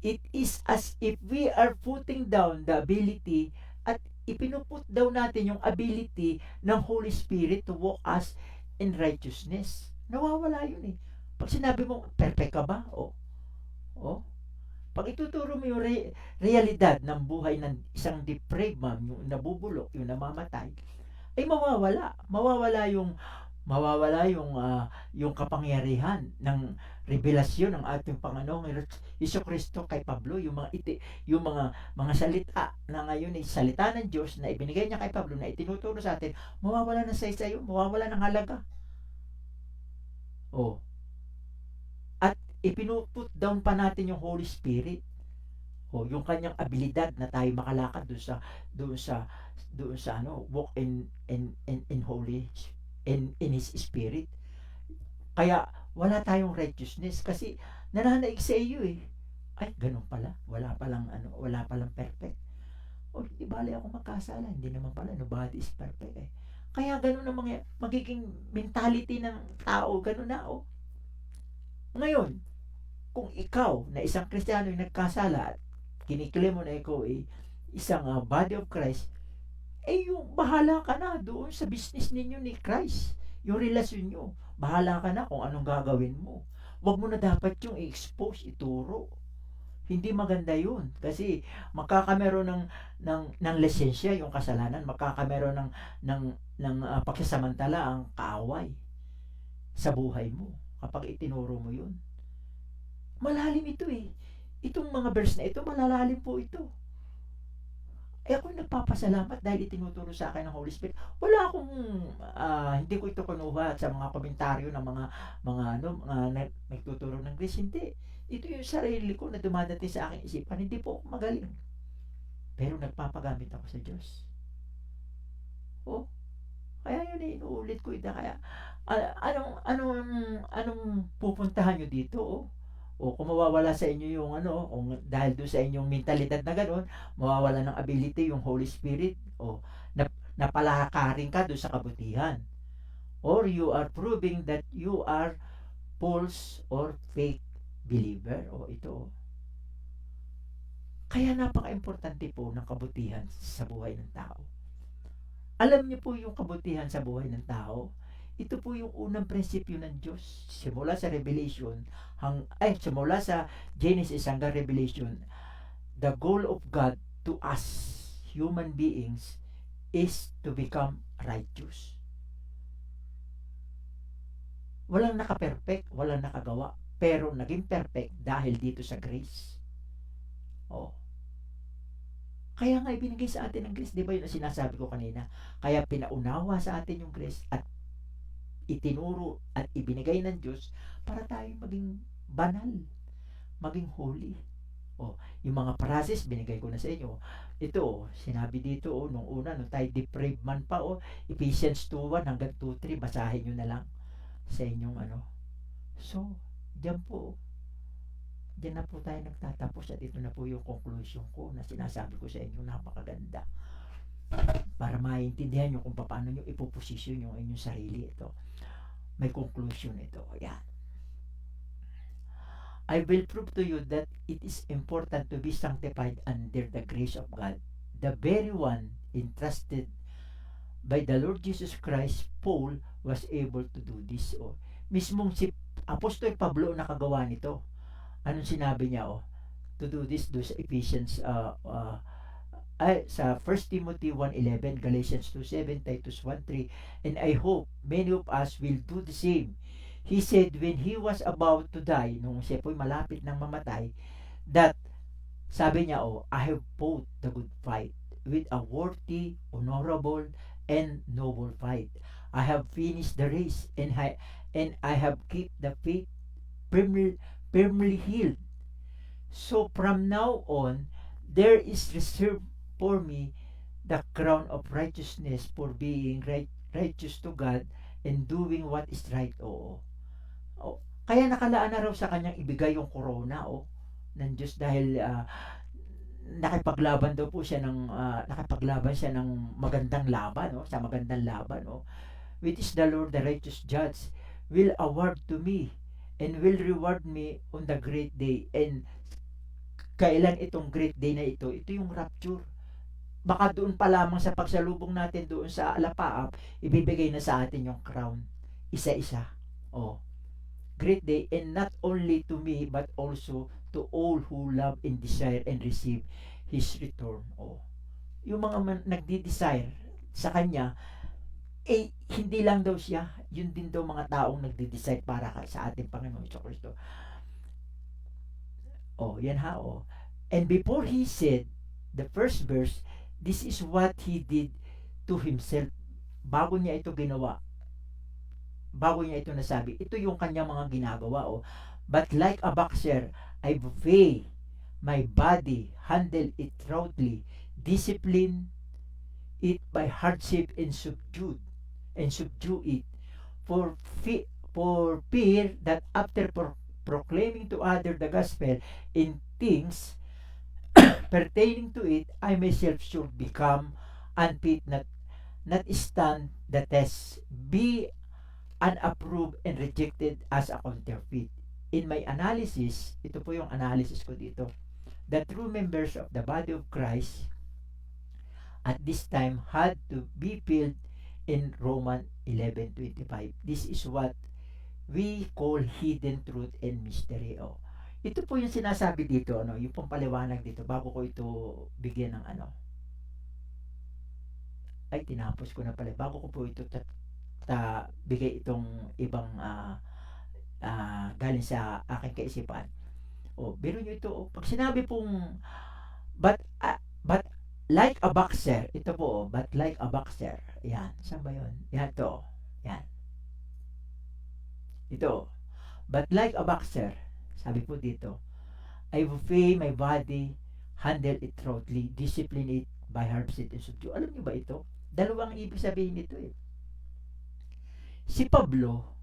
it is as if we are putting down the ability at ipinuput daw natin yung ability ng Holy Spirit to walk us in righteousness. Nawawala yun Pag sinabi mo, perfect ka ba? Pag ituturo mo yung realidad ng buhay ng isang depraved man, yung nabubulok, yung namamatay, ay mawawala yung kapangyarihan ng revelasyon ng ating Panginoong Jesucristo kay Pablo, yung mga salita na ngayon ay salita ng Diyos na ibinigay niya kay Pablo na itinuturo sa atin, mawawala na sa isayo, mawawala ng halaga. At ipinuput down pa natin yung Holy Spirit. Yung kanyang abilidad na tayo makalakad doon sa walk in holy in His Spirit. Kaya wala tayong righteousness kasi nananaig sa iyo Ay, ganun pala. Wala palang perfect. Di bali ako magkasala. Hindi naman pala, nobody is perfect Kaya ganun ang magiging mentality ng tao, ganun na Ngayon, kung ikaw na isang Kristiyano yung nagkasala at kiniklaim mo na ikaw isang body of Christ, yung bahala ka na doon sa business ninyo ni Christ. Yung relasyon nyo, bahala ka na kung anong gagawin mo. Huwag mo na dapat yung i-expose, ituro. Hindi maganda yun. Kasi makakameron ng lisensya yung kasalanan, makakameron ng pagsasamantala ang kaaway sa buhay mo kapag itinuro mo yun. Malalim ito Itong mga verse na ito, malalalim po ito. ako nagpapasalamat dahil itinuturo sa akin ng Holy Spirit. Wala akong, hindi ko ito kinuha sa mga komentaryo ng mga nagtuturo ng Greece. Hindi. Ito yung sarili ko na dumadating sa aking isipan. Hindi po ako magaling. Pero nagpapagamit ako sa Diyos. Oh, kaya yun inuulit ko ito. Kaya, anong pupuntahan nyo dito? O kung mawawala sa inyo yung kung dahil doon sa inyong mentalidad na gano'n, mawawala ng ability yung Holy Spirit, napalakarin ka doon sa kabutihan. Or you are proving that you are false or fake believer. Ito. Kaya napaka-importante po ng kabutihan sa buhay ng tao. Alam niyo po yung kabutihan sa buhay ng tao, ito po yung unang prinsipyo ng Diyos. Simula sa Genesis hanggang Revelation, the goal of God to us, human beings, is to become righteous. Walang naka-perfect, walang nakagawa, pero naging perfect dahil dito sa grace. Kaya nga ibinigay sa atin ng grace, di ba yun ang sinasabi ko kanina? Kaya pinaunawa sa atin yung grace at itinuro at ibinigay ng Diyos para tayo maging banal, maging holy. Yung mga parasis binigay ko na sa inyo. Ito, sinabi dito nung una, nung tayo depraved man pa, Ephesians 2:1 hanggang 2:3, basahin nyo na lang sa inyong So, diyan na po tayo nagtatapos at ito na po yung conclusion ko na sinasabi ko sa inyo, napakaganda. Para maintindihan nyo kung paano nyo ipoposisyon yung inyong sarili. Ito, may conclusion ito. Ayan. I will prove to you that it is important to be sanctified under the grace of God, the very one entrusted by the Lord Jesus Christ. Paul was able to do this. Mismong si Apostol Pablo nakagawa nito. Anong sinabi niya? To do this, do sa Ephesians, sa 1 Timothy 1:11, Galatians 2:7, Titus 1:3, and I hope many of us will do the same. He said when he was about to die, nung siya po'y malapit ng mamatay, that, sabi niya, I have fought the good fight with a worthy, honorable, and noble fight. I have finished the race, and I have kept the faith firmly held. So from now on, there is reserved for me the crown of righteousness for being righteous to God and doing what is right. Kaya nakalaan na raw sa kanyang ibigay yung corona ng Diyos dahil nakipaglaban siya ng magandang laban, sa magandang laban, which is the Lord, the righteous judge, will award to me and will reward me on the great day. And kailan itong great day na ito? Ito yung rapture. Baka doon pa lamang sa pagsalubong natin doon sa alapaap, ibibigay na sa atin yung crown. Isa-isa. Great day, and not only to me, but also to all who love and desire and receive His return. Yung mga nagdi-desire sa Kanya, hindi lang daw siya, yun din daw mga taong nagdi-decide para sa ating Panginoon Hesus Kristo. Yan ha. And before he said, the first verse, this is what he did to himself. Bago niya ito ginawa, bago niya ito nasabi, ito yung kanyang mga ginagawa. But like a boxer, I weigh my body, handle it thoroughly, discipline it by hardship, and subdue it for fear that after proclaiming to others the gospel in things pertaining to it, I myself should become unfit, not stand the test, be unapproved and rejected as a counterfeit. In my analysis, ito po yung analysis ko dito, the true members of the body of Christ at this time had to be filled in Romans 11:25. This is what we call hidden truth and mystery. Ito po yung sinasabi dito, yung pampaliwanag dito, bago ko ito bigyan ng tinapos ko na pala, bago ko po ito bigay itong ibang galing sa aking kaisipan. Biro nyo ito, pag sinabi pong but like a boxer. Ito po, but like a boxer. Yan. Saan ba yun? Yan to. Yan. Ito. But like a boxer. Sabi po dito, I obey my body, handle it thoroughly, discipline it by herbs and subdue. Alam niyo ba ito? Dalawang ibig sabihin nito eh. Si Pablo,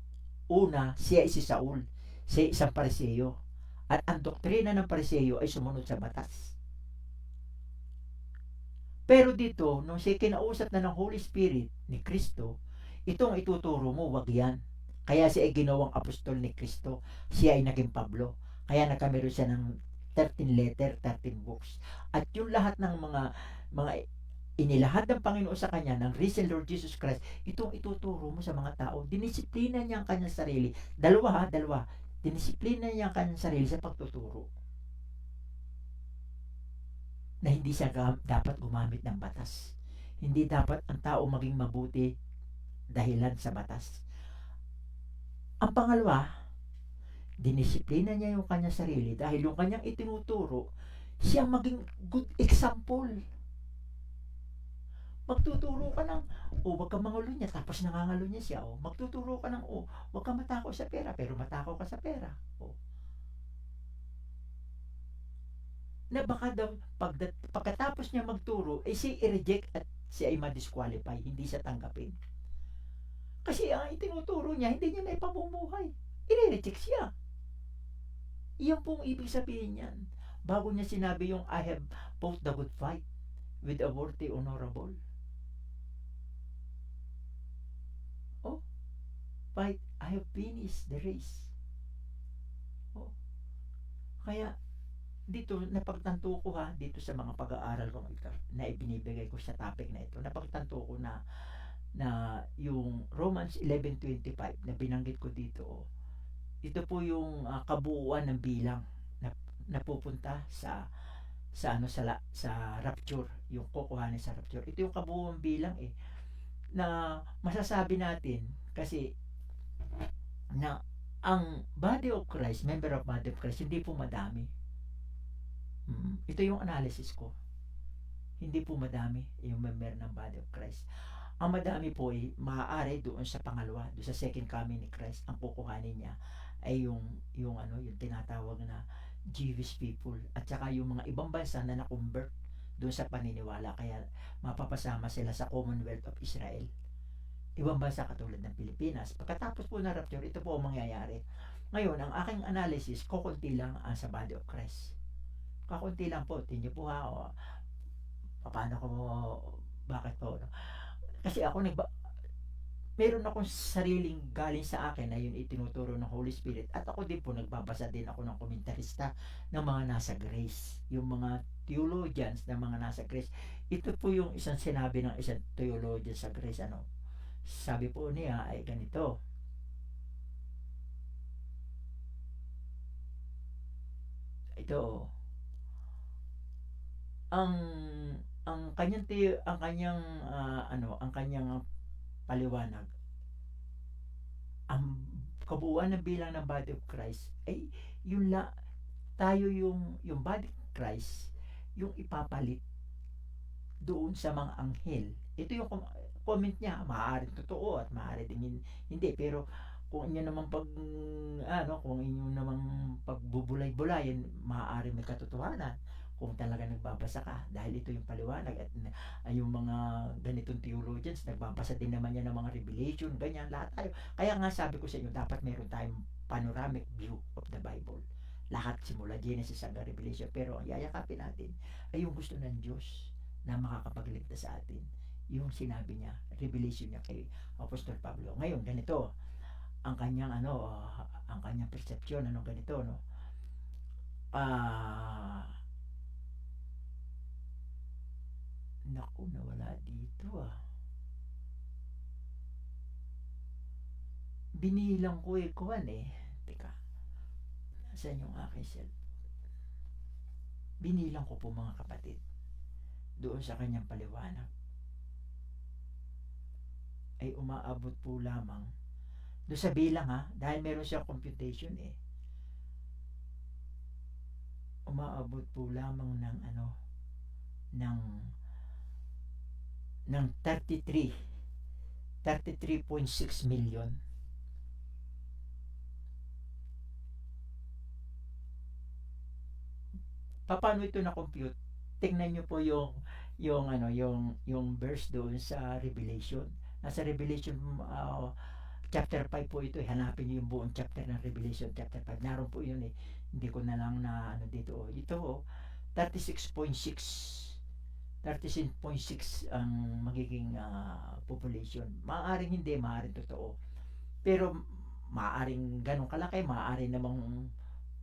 una, siya ay si Saul. Siya ay isang Pariseo. At ang doktrina ng Pariseo ay sumunod sa batas. Pero dito, nung siya kinausap na ng Holy Spirit ni Kristo, itong ituturo mo, wag yan. Kaya siya ay ginawang apostol ni Kristo. Siya ay naging Pablo. Kaya nagkameron siya ng 13 letter, 13 books. At yung lahat ng mga inilahad ng Panginoon sa kanya ng risen Lord Jesus Christ, itong ituturo mo sa mga tao. Dinisiplina niya ang kanyang sarili. Dalawa. Dinisiplina niya ang kanyang sarili sa pagtuturo. Na hindi siya dapat gumamit ng batas. Hindi dapat ang tao maging mabuti dahilan sa batas. Ang pangalawa, dinisiplina niya yung kanyang sarili dahil yung kanyang itinuturo, siya maging good example. Magtuturo ka ng, wag kang mangulo niya, tapos nangangalo niya siya. Magtuturo ka ng, wag kang matakaw sa pera, pero matakaw ka sa pera. Na baka daw, pagkatapos niya magturo, siya i-reject at siya ay ma-disqualify, hindi siya tanggapin. Kasi ang itinuturo niya, hindi niya na ipamumuhay. I-reject siya. Iyan pong ibig sabihin niyan. Bago niya sinabi yung, I have fought the good fight with a worthy honorable. Fight, I have finished the race. Kaya, dito, napagtanto ko dito sa mga pag-aaral ko na ibinibigay ko sa topic na ito, napagtanto ko na yung Romans 11:25 na binanggit ko dito, ito po yung kabuuan ng bilang na napupunta sa rapture, yung kukuhanin sa rapture. Ito yung kabuuan bilang na masasabi natin kasi na ang body of Christ, member of body of Christ, hindi po madami. Ito yung analysis ko. Hindi po madami yung member ng body of Christ. Ang madami po ay maaari doon sa pangalawa, doon sa second coming ni Christ. Ang kukuhanin niya ay yung tinatawag na Jewish people at saka yung mga ibang bansa na na-convert doon sa paniniwala, kaya mapapasama sila sa Commonwealth of Israel. Ibang bansa katulad ng Pilipinas. Pagkatapos po na rapture, ito po ang mangyayari. Ngayon, ang aking analysis, kukunti lang sa body of Christ. Kakunti lang po. Tingnan po paano ko, bakit po. Kasi ako meron akong sariling galing sa akin na yun itinuturo ng Holy Spirit. At ako din po, nagbabasa din ako ng komentarista ng mga nasa grace. Yung mga theologians ng mga nasa grace. Ito po yung isang sinabi ng isang theologian sa grace. Sabi po niya ay ganito. Ito, ang kanyang paliwanag, ang kabuuan ng bilang ng body of Christ ay tayo yung body of Christ yung ipapalit doon sa mga anghel. Ito yung comment niya, maaaring totoo at maaari din hindi, pero kung inyo naman kung inyo naman pagbubulay-bulayin, maaari may katotohanan kung talaga nagbabasa ka, dahil ito yung paliwanag at yung mga ganitong theologians nagbabasa din naman yan ng mga revelation, ganyan lahat tayo. Kaya nga sabi ko sa inyo, dapat meron tayong panoramic view of the Bible, lahat simula Genesis hanggang Revelation. Pero ang yayakapin natin ay yung gusto ng Diyos na makakapagligtas sa atin, yung sinabi niya, revelation niya kay Apostol Pablo. Ngayon ganito ang kanyang ang kanyang perception, ganito, naku, nawala dito binilang ko teka, nasaan yung aking cellphone? Binilang ko po mga kapatid doon sa kanyang paliwanag ay umaabot po lamang doon sa bilang dahil meron siyang computation umaabot po lamang ng ng 33.6 million. Paano ito na-compute? Tingnan niyo po yung verse doon sa Revelation. Nasa Revelation chapter 5 po ito. Hanapin niyo yung buong chapter ng Revelation chapter 5. Naroon po yun eh. Hindi ko na lang na ano dito. Ito 36.6 36.6 ang magiging population. Maaaring hindi, maaaring totoo. Pero maaaring ganun kalaki, maaaring namang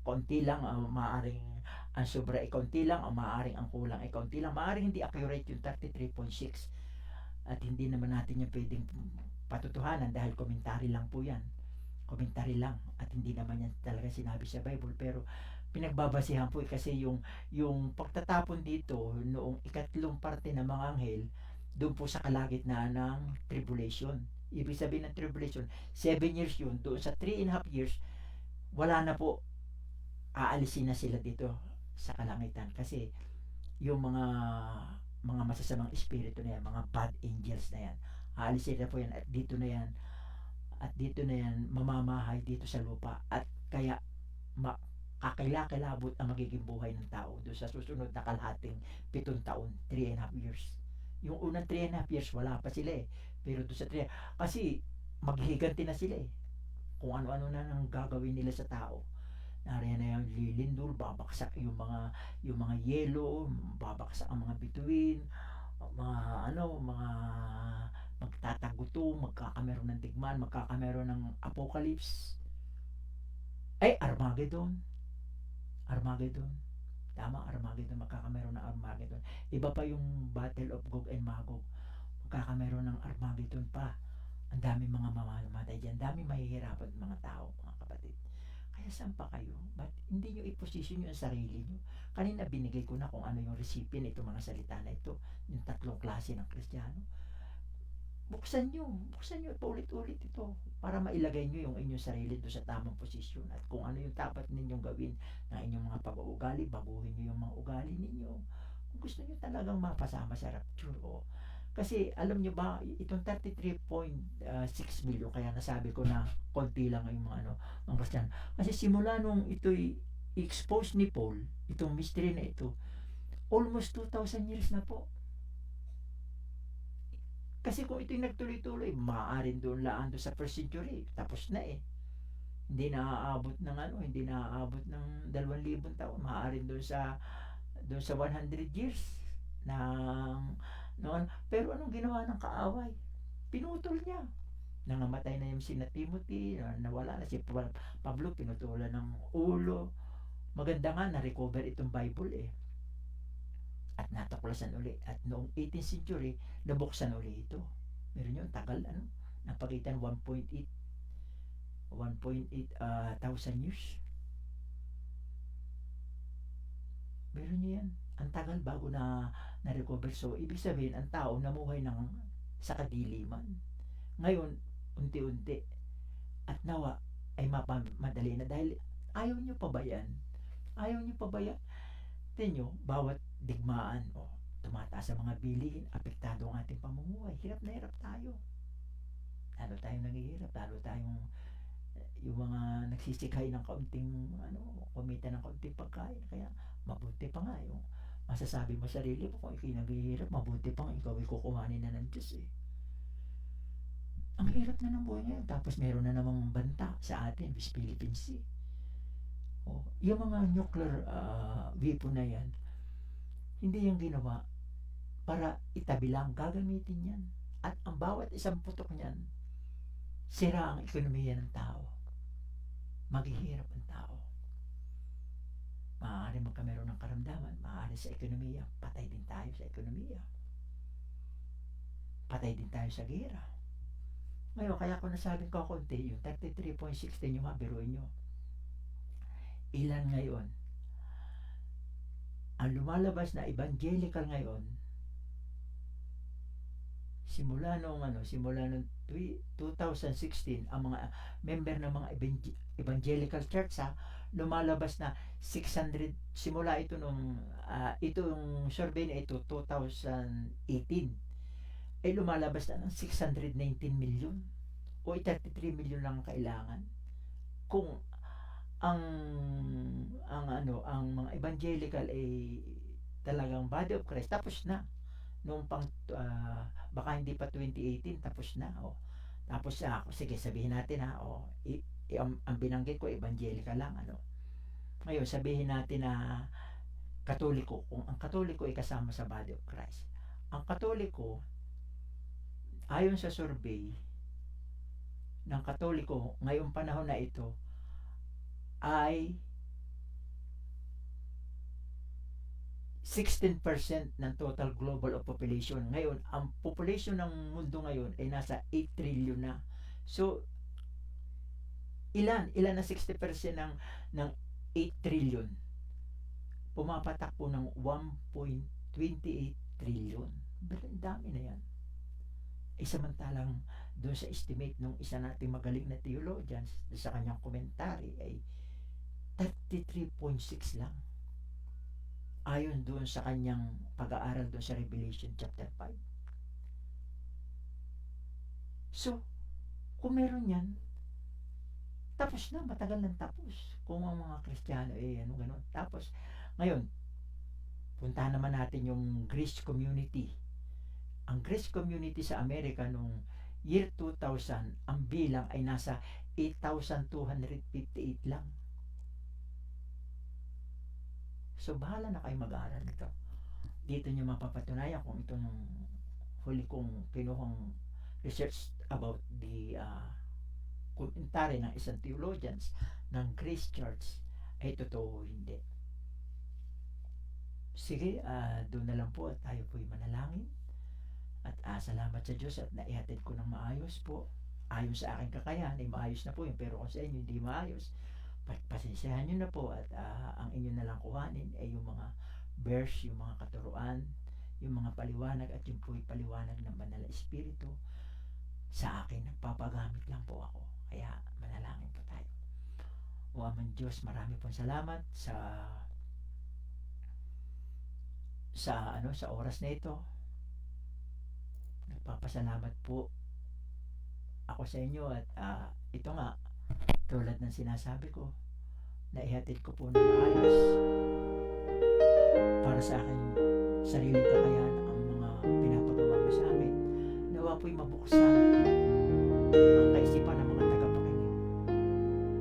konti lang, maaaring ang sobra ay konti lang, o maaaring ang kulang ay konti lang. Maaaring hindi accurate yung 33.6 at hindi naman natin yung pwedeng patutuhanan dahil komentary lang po yan. Komentary lang at hindi naman yan talaga sinabi sa Bible, pero pinagbabasihan po kasi yung pagtatapon dito noong ikatlong parte ng mga anghel doon po sa kalagitnaan ng tribulation. Ibig sabihin ng tribulation, 7 years yun. Doon sa 3.5 years, wala na po, aalisin na sila dito sa kalangitan kasi yung mga masasamang espiritu na yan, mga bad angels na yan, aalisin na po yan at dito na yan, mamamahay dito sa lupa, at kaya kakilakilabot ang magiging buhay ng tao doon sa susunod na kalahating 7 taon, 3.5 years. Yung unang 3.5 years, wala pa sila eh. Pero doon sa 3, kasi maghihiganti na sila eh. Kung ano-ano na nang gagawin nila sa tao. Nariyan na yung lilindol, babaksak yung mga yelo, babaksak ang mga bituin, mga magtataguto, magkakameron ng digmaan, magkakameron ng apocalypse. Ay, Armageddon. Tama, Armageddon. Magkakameron ng Armageddon. Iba pa yung Battle of Gog and Magog. Magkakameron ng Armageddon pa. Ang dami mga mamamatay dyan. Dami mahihirapan mga tao, mga kapatid. Kaya saan pa kayo? Ba't hindi nyo i-position yung sarili nyo? Kanina binigay ko na kung ano yung recipient ito, mga salita na ito. Yung 3 klase ng Kristiyano. Buksan nyo paulit-ulit ito para mailagay nyo yung inyong sarili doon sa tamang posisyon, at kung ano yung dapat ninyong gawin na inyong mga pag-uugali, baguhin nyo yung mga ugali ninyo kung gusto nyo talagang mapasama sa rapture. Kasi alam nyo ba, itong 33.6 million, kaya nasabi ko na konti lang yung mga ang Christian, kasi simula nung ito'y expose ni Paul, itong mystery na ito, almost 2,000 years na po. Kasi kung ito'y nagtuloy-tuloy, maaaring doon laan doon sa first century, tapos na eh. Hindi naaabot ng 2,000 taon. Maaaring doon sa 100 years ng noon. Pero anong ginawa ng kaaway? Pinutol niya. Nangamatay na yung sina Timothy, nawala na si Pablo, pinutulan ng ulo. Maganda nga na-recover itong Bible eh. At natuklasan uli. At noong 18th century, nabuksan uli ito. Meron yun, tagal, napagitan 1.8 thousand years. Meron nyo yan. Ang tagal bago na-recover. So, ibig sabihin, ang tao namuhay sa kadiliman. Ngayon, unti-unti. At nawa, ay mapamadali na dahil ayaw nyo pa ba yan? Tingnan nyo, bawat digmaan, tumataas sa mga bilihin, apektado ang ating pamumuhay. Hirap na hirap tayo. Lalo tayong naghihirap, lalo tayong yung mga nagsisikay ng kaunting kumita ng kaunting pagkain. Kaya mabuti pa nga yung masasabi mo sarili mo, kung ikay naghihirap, mabuti pa nga ikaw ay kukuhanin na ng Diyos eh. Ang hirap na ng buhay ngayon, tapos meron na namang banta sa atin, West Philippine Sea. Yung mga nuclear weapon na yan, hindi yung ginawa para itabi lang, gagamitin yan. At ang bawat isang putok niyan, sira ang ekonomiya ng tao. Maghihirap ang tao. Maaari magkameron ng karamdaman, maaari sa ekonomiya, patay din tayo sa ekonomiya. Patay din tayo sa gera. Ngayon, kaya ko nasabing ko konti, yung 33.6 din yung biruin nyo. Ilan ngayon ang lumalabas na evangelical ngayon, simula nung 2016, ang mga member ng mga evangelical church lumalabas na 600, simula ito nung itong survey na ito 2018, ay lumalabas na ng 619 million o 33 million lang ang kailangan. Kung ang ang mga evangelical ay talagang body of Christ, tapos na nung baka hindi pa 2018 tapos na. Tapos sige, sabihin natin ang binanggit ko evangelical lang, ngayon sabihin natin na Katoliko, kung ang Katoliko ay kasama sa body of Christ. Ang Katoliko, ayon sa survey ng Katoliko ngayong panahon na ito, ay 16% ng total global of population. Ngayon, ang population ng mundo ngayon ay nasa 8 trillion na. So, ilan na 60% ng 8 trillion? Pumapatak po ng 1.28 trillion. Pero ang dami na yan. Samantalang doon sa estimate ng isa nating magaling na theologians sa kanyang komentary ay 33.6 lang. Ayon doon sa kanyang pag-aaral doon sa Revelation chapter 5. So, kung meron yan, tapos na, matagal nang tapos. Kung ang mga Kristiyano gano'n. Tapos, ngayon, puntahan naman natin yung Greece community. Ang Greece community sa Amerika nung year 2000, ang bilang ay nasa 8,258 lang. So, bahala na kayo mag-aaral nito. Dito nyo mapapatunayan kung itong huli kong kinuhang research about the komentary ng isang theologians ng Grace Church ay totoo o hindi. Sige, doon na lang po at tayo po'y manalangin. At salamat sa Diyos at naihatid ko ng maayos po. Ayon sa aking kakayahan ay maayos na po yun, pero kung sa inyo hindi maayos, pasensyahan nyo na po at ang inyo na lang kuhanin ay yung mga verse, yung mga katuruan, yung mga paliwanag at yung po'y paliwanag ng Banal na Espiritu. Sa akin, nagpapagamit lang po ako. Kaya manalangin po tayo. O Amang Diyos, marami pong salamat sa oras na ito. Nagpapasalamat po ako sa inyo at ito nga, tulad ng sinasabi ko, naihatid ko po ng maayos para sa akin sariling kakayahan ang mga pinapagawa mo sa akin. Nawa po'y mabuksan ang kaisipan ng mga tagapakinig,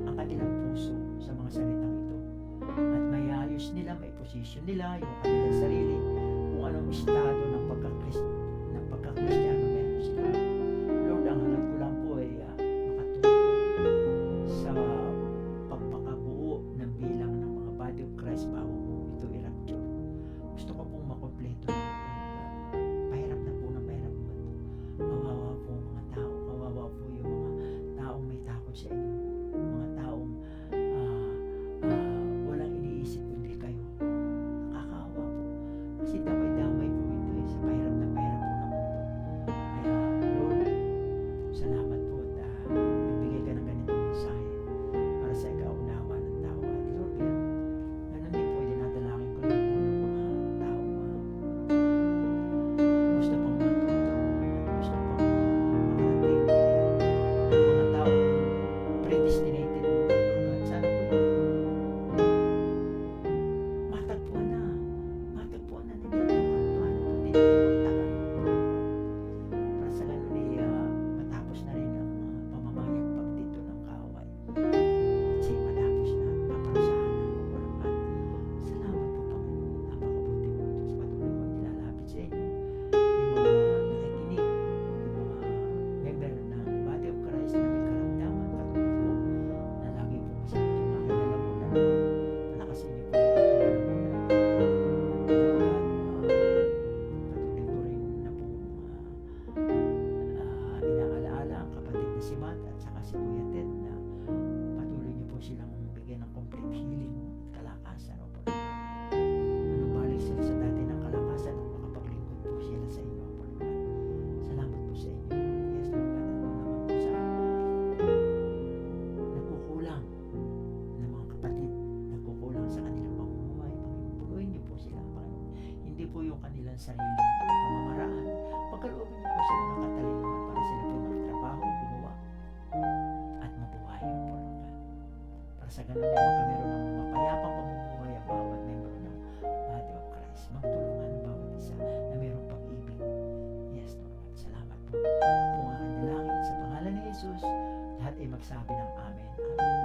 ang kanilang puso sa mga salitang ito, at mayayos nila, may posisyon nila yung kanilang sarili kung anong estado ng pagka-Kristiyano meron sila. Lord, ang halal ko lang po ay makatulong sa pagpakabuo ng bilang ng mga body of Christ bago po ito i-rapture. Gusto ko pong makompleto na pahirap na po ng pahirap mo ito. Kawawa po mga tao, kawawa po yung mga taong may takot sa inyo, mga taong walang iniisip kundi kayo. Nakakaawa po kasi damay-damay po ito Sa ganun ay magkameron ng mapayapang pamumuhay ang bawat membro ng Body of Christ. Magtulungan ang bawat isa na mayroong pag-ibig. Yes, Lord. Salamat po. Ito po ang aking dalangin sa pangalan ni Jesus. Lahat ay magsabi ng Amen. Amen.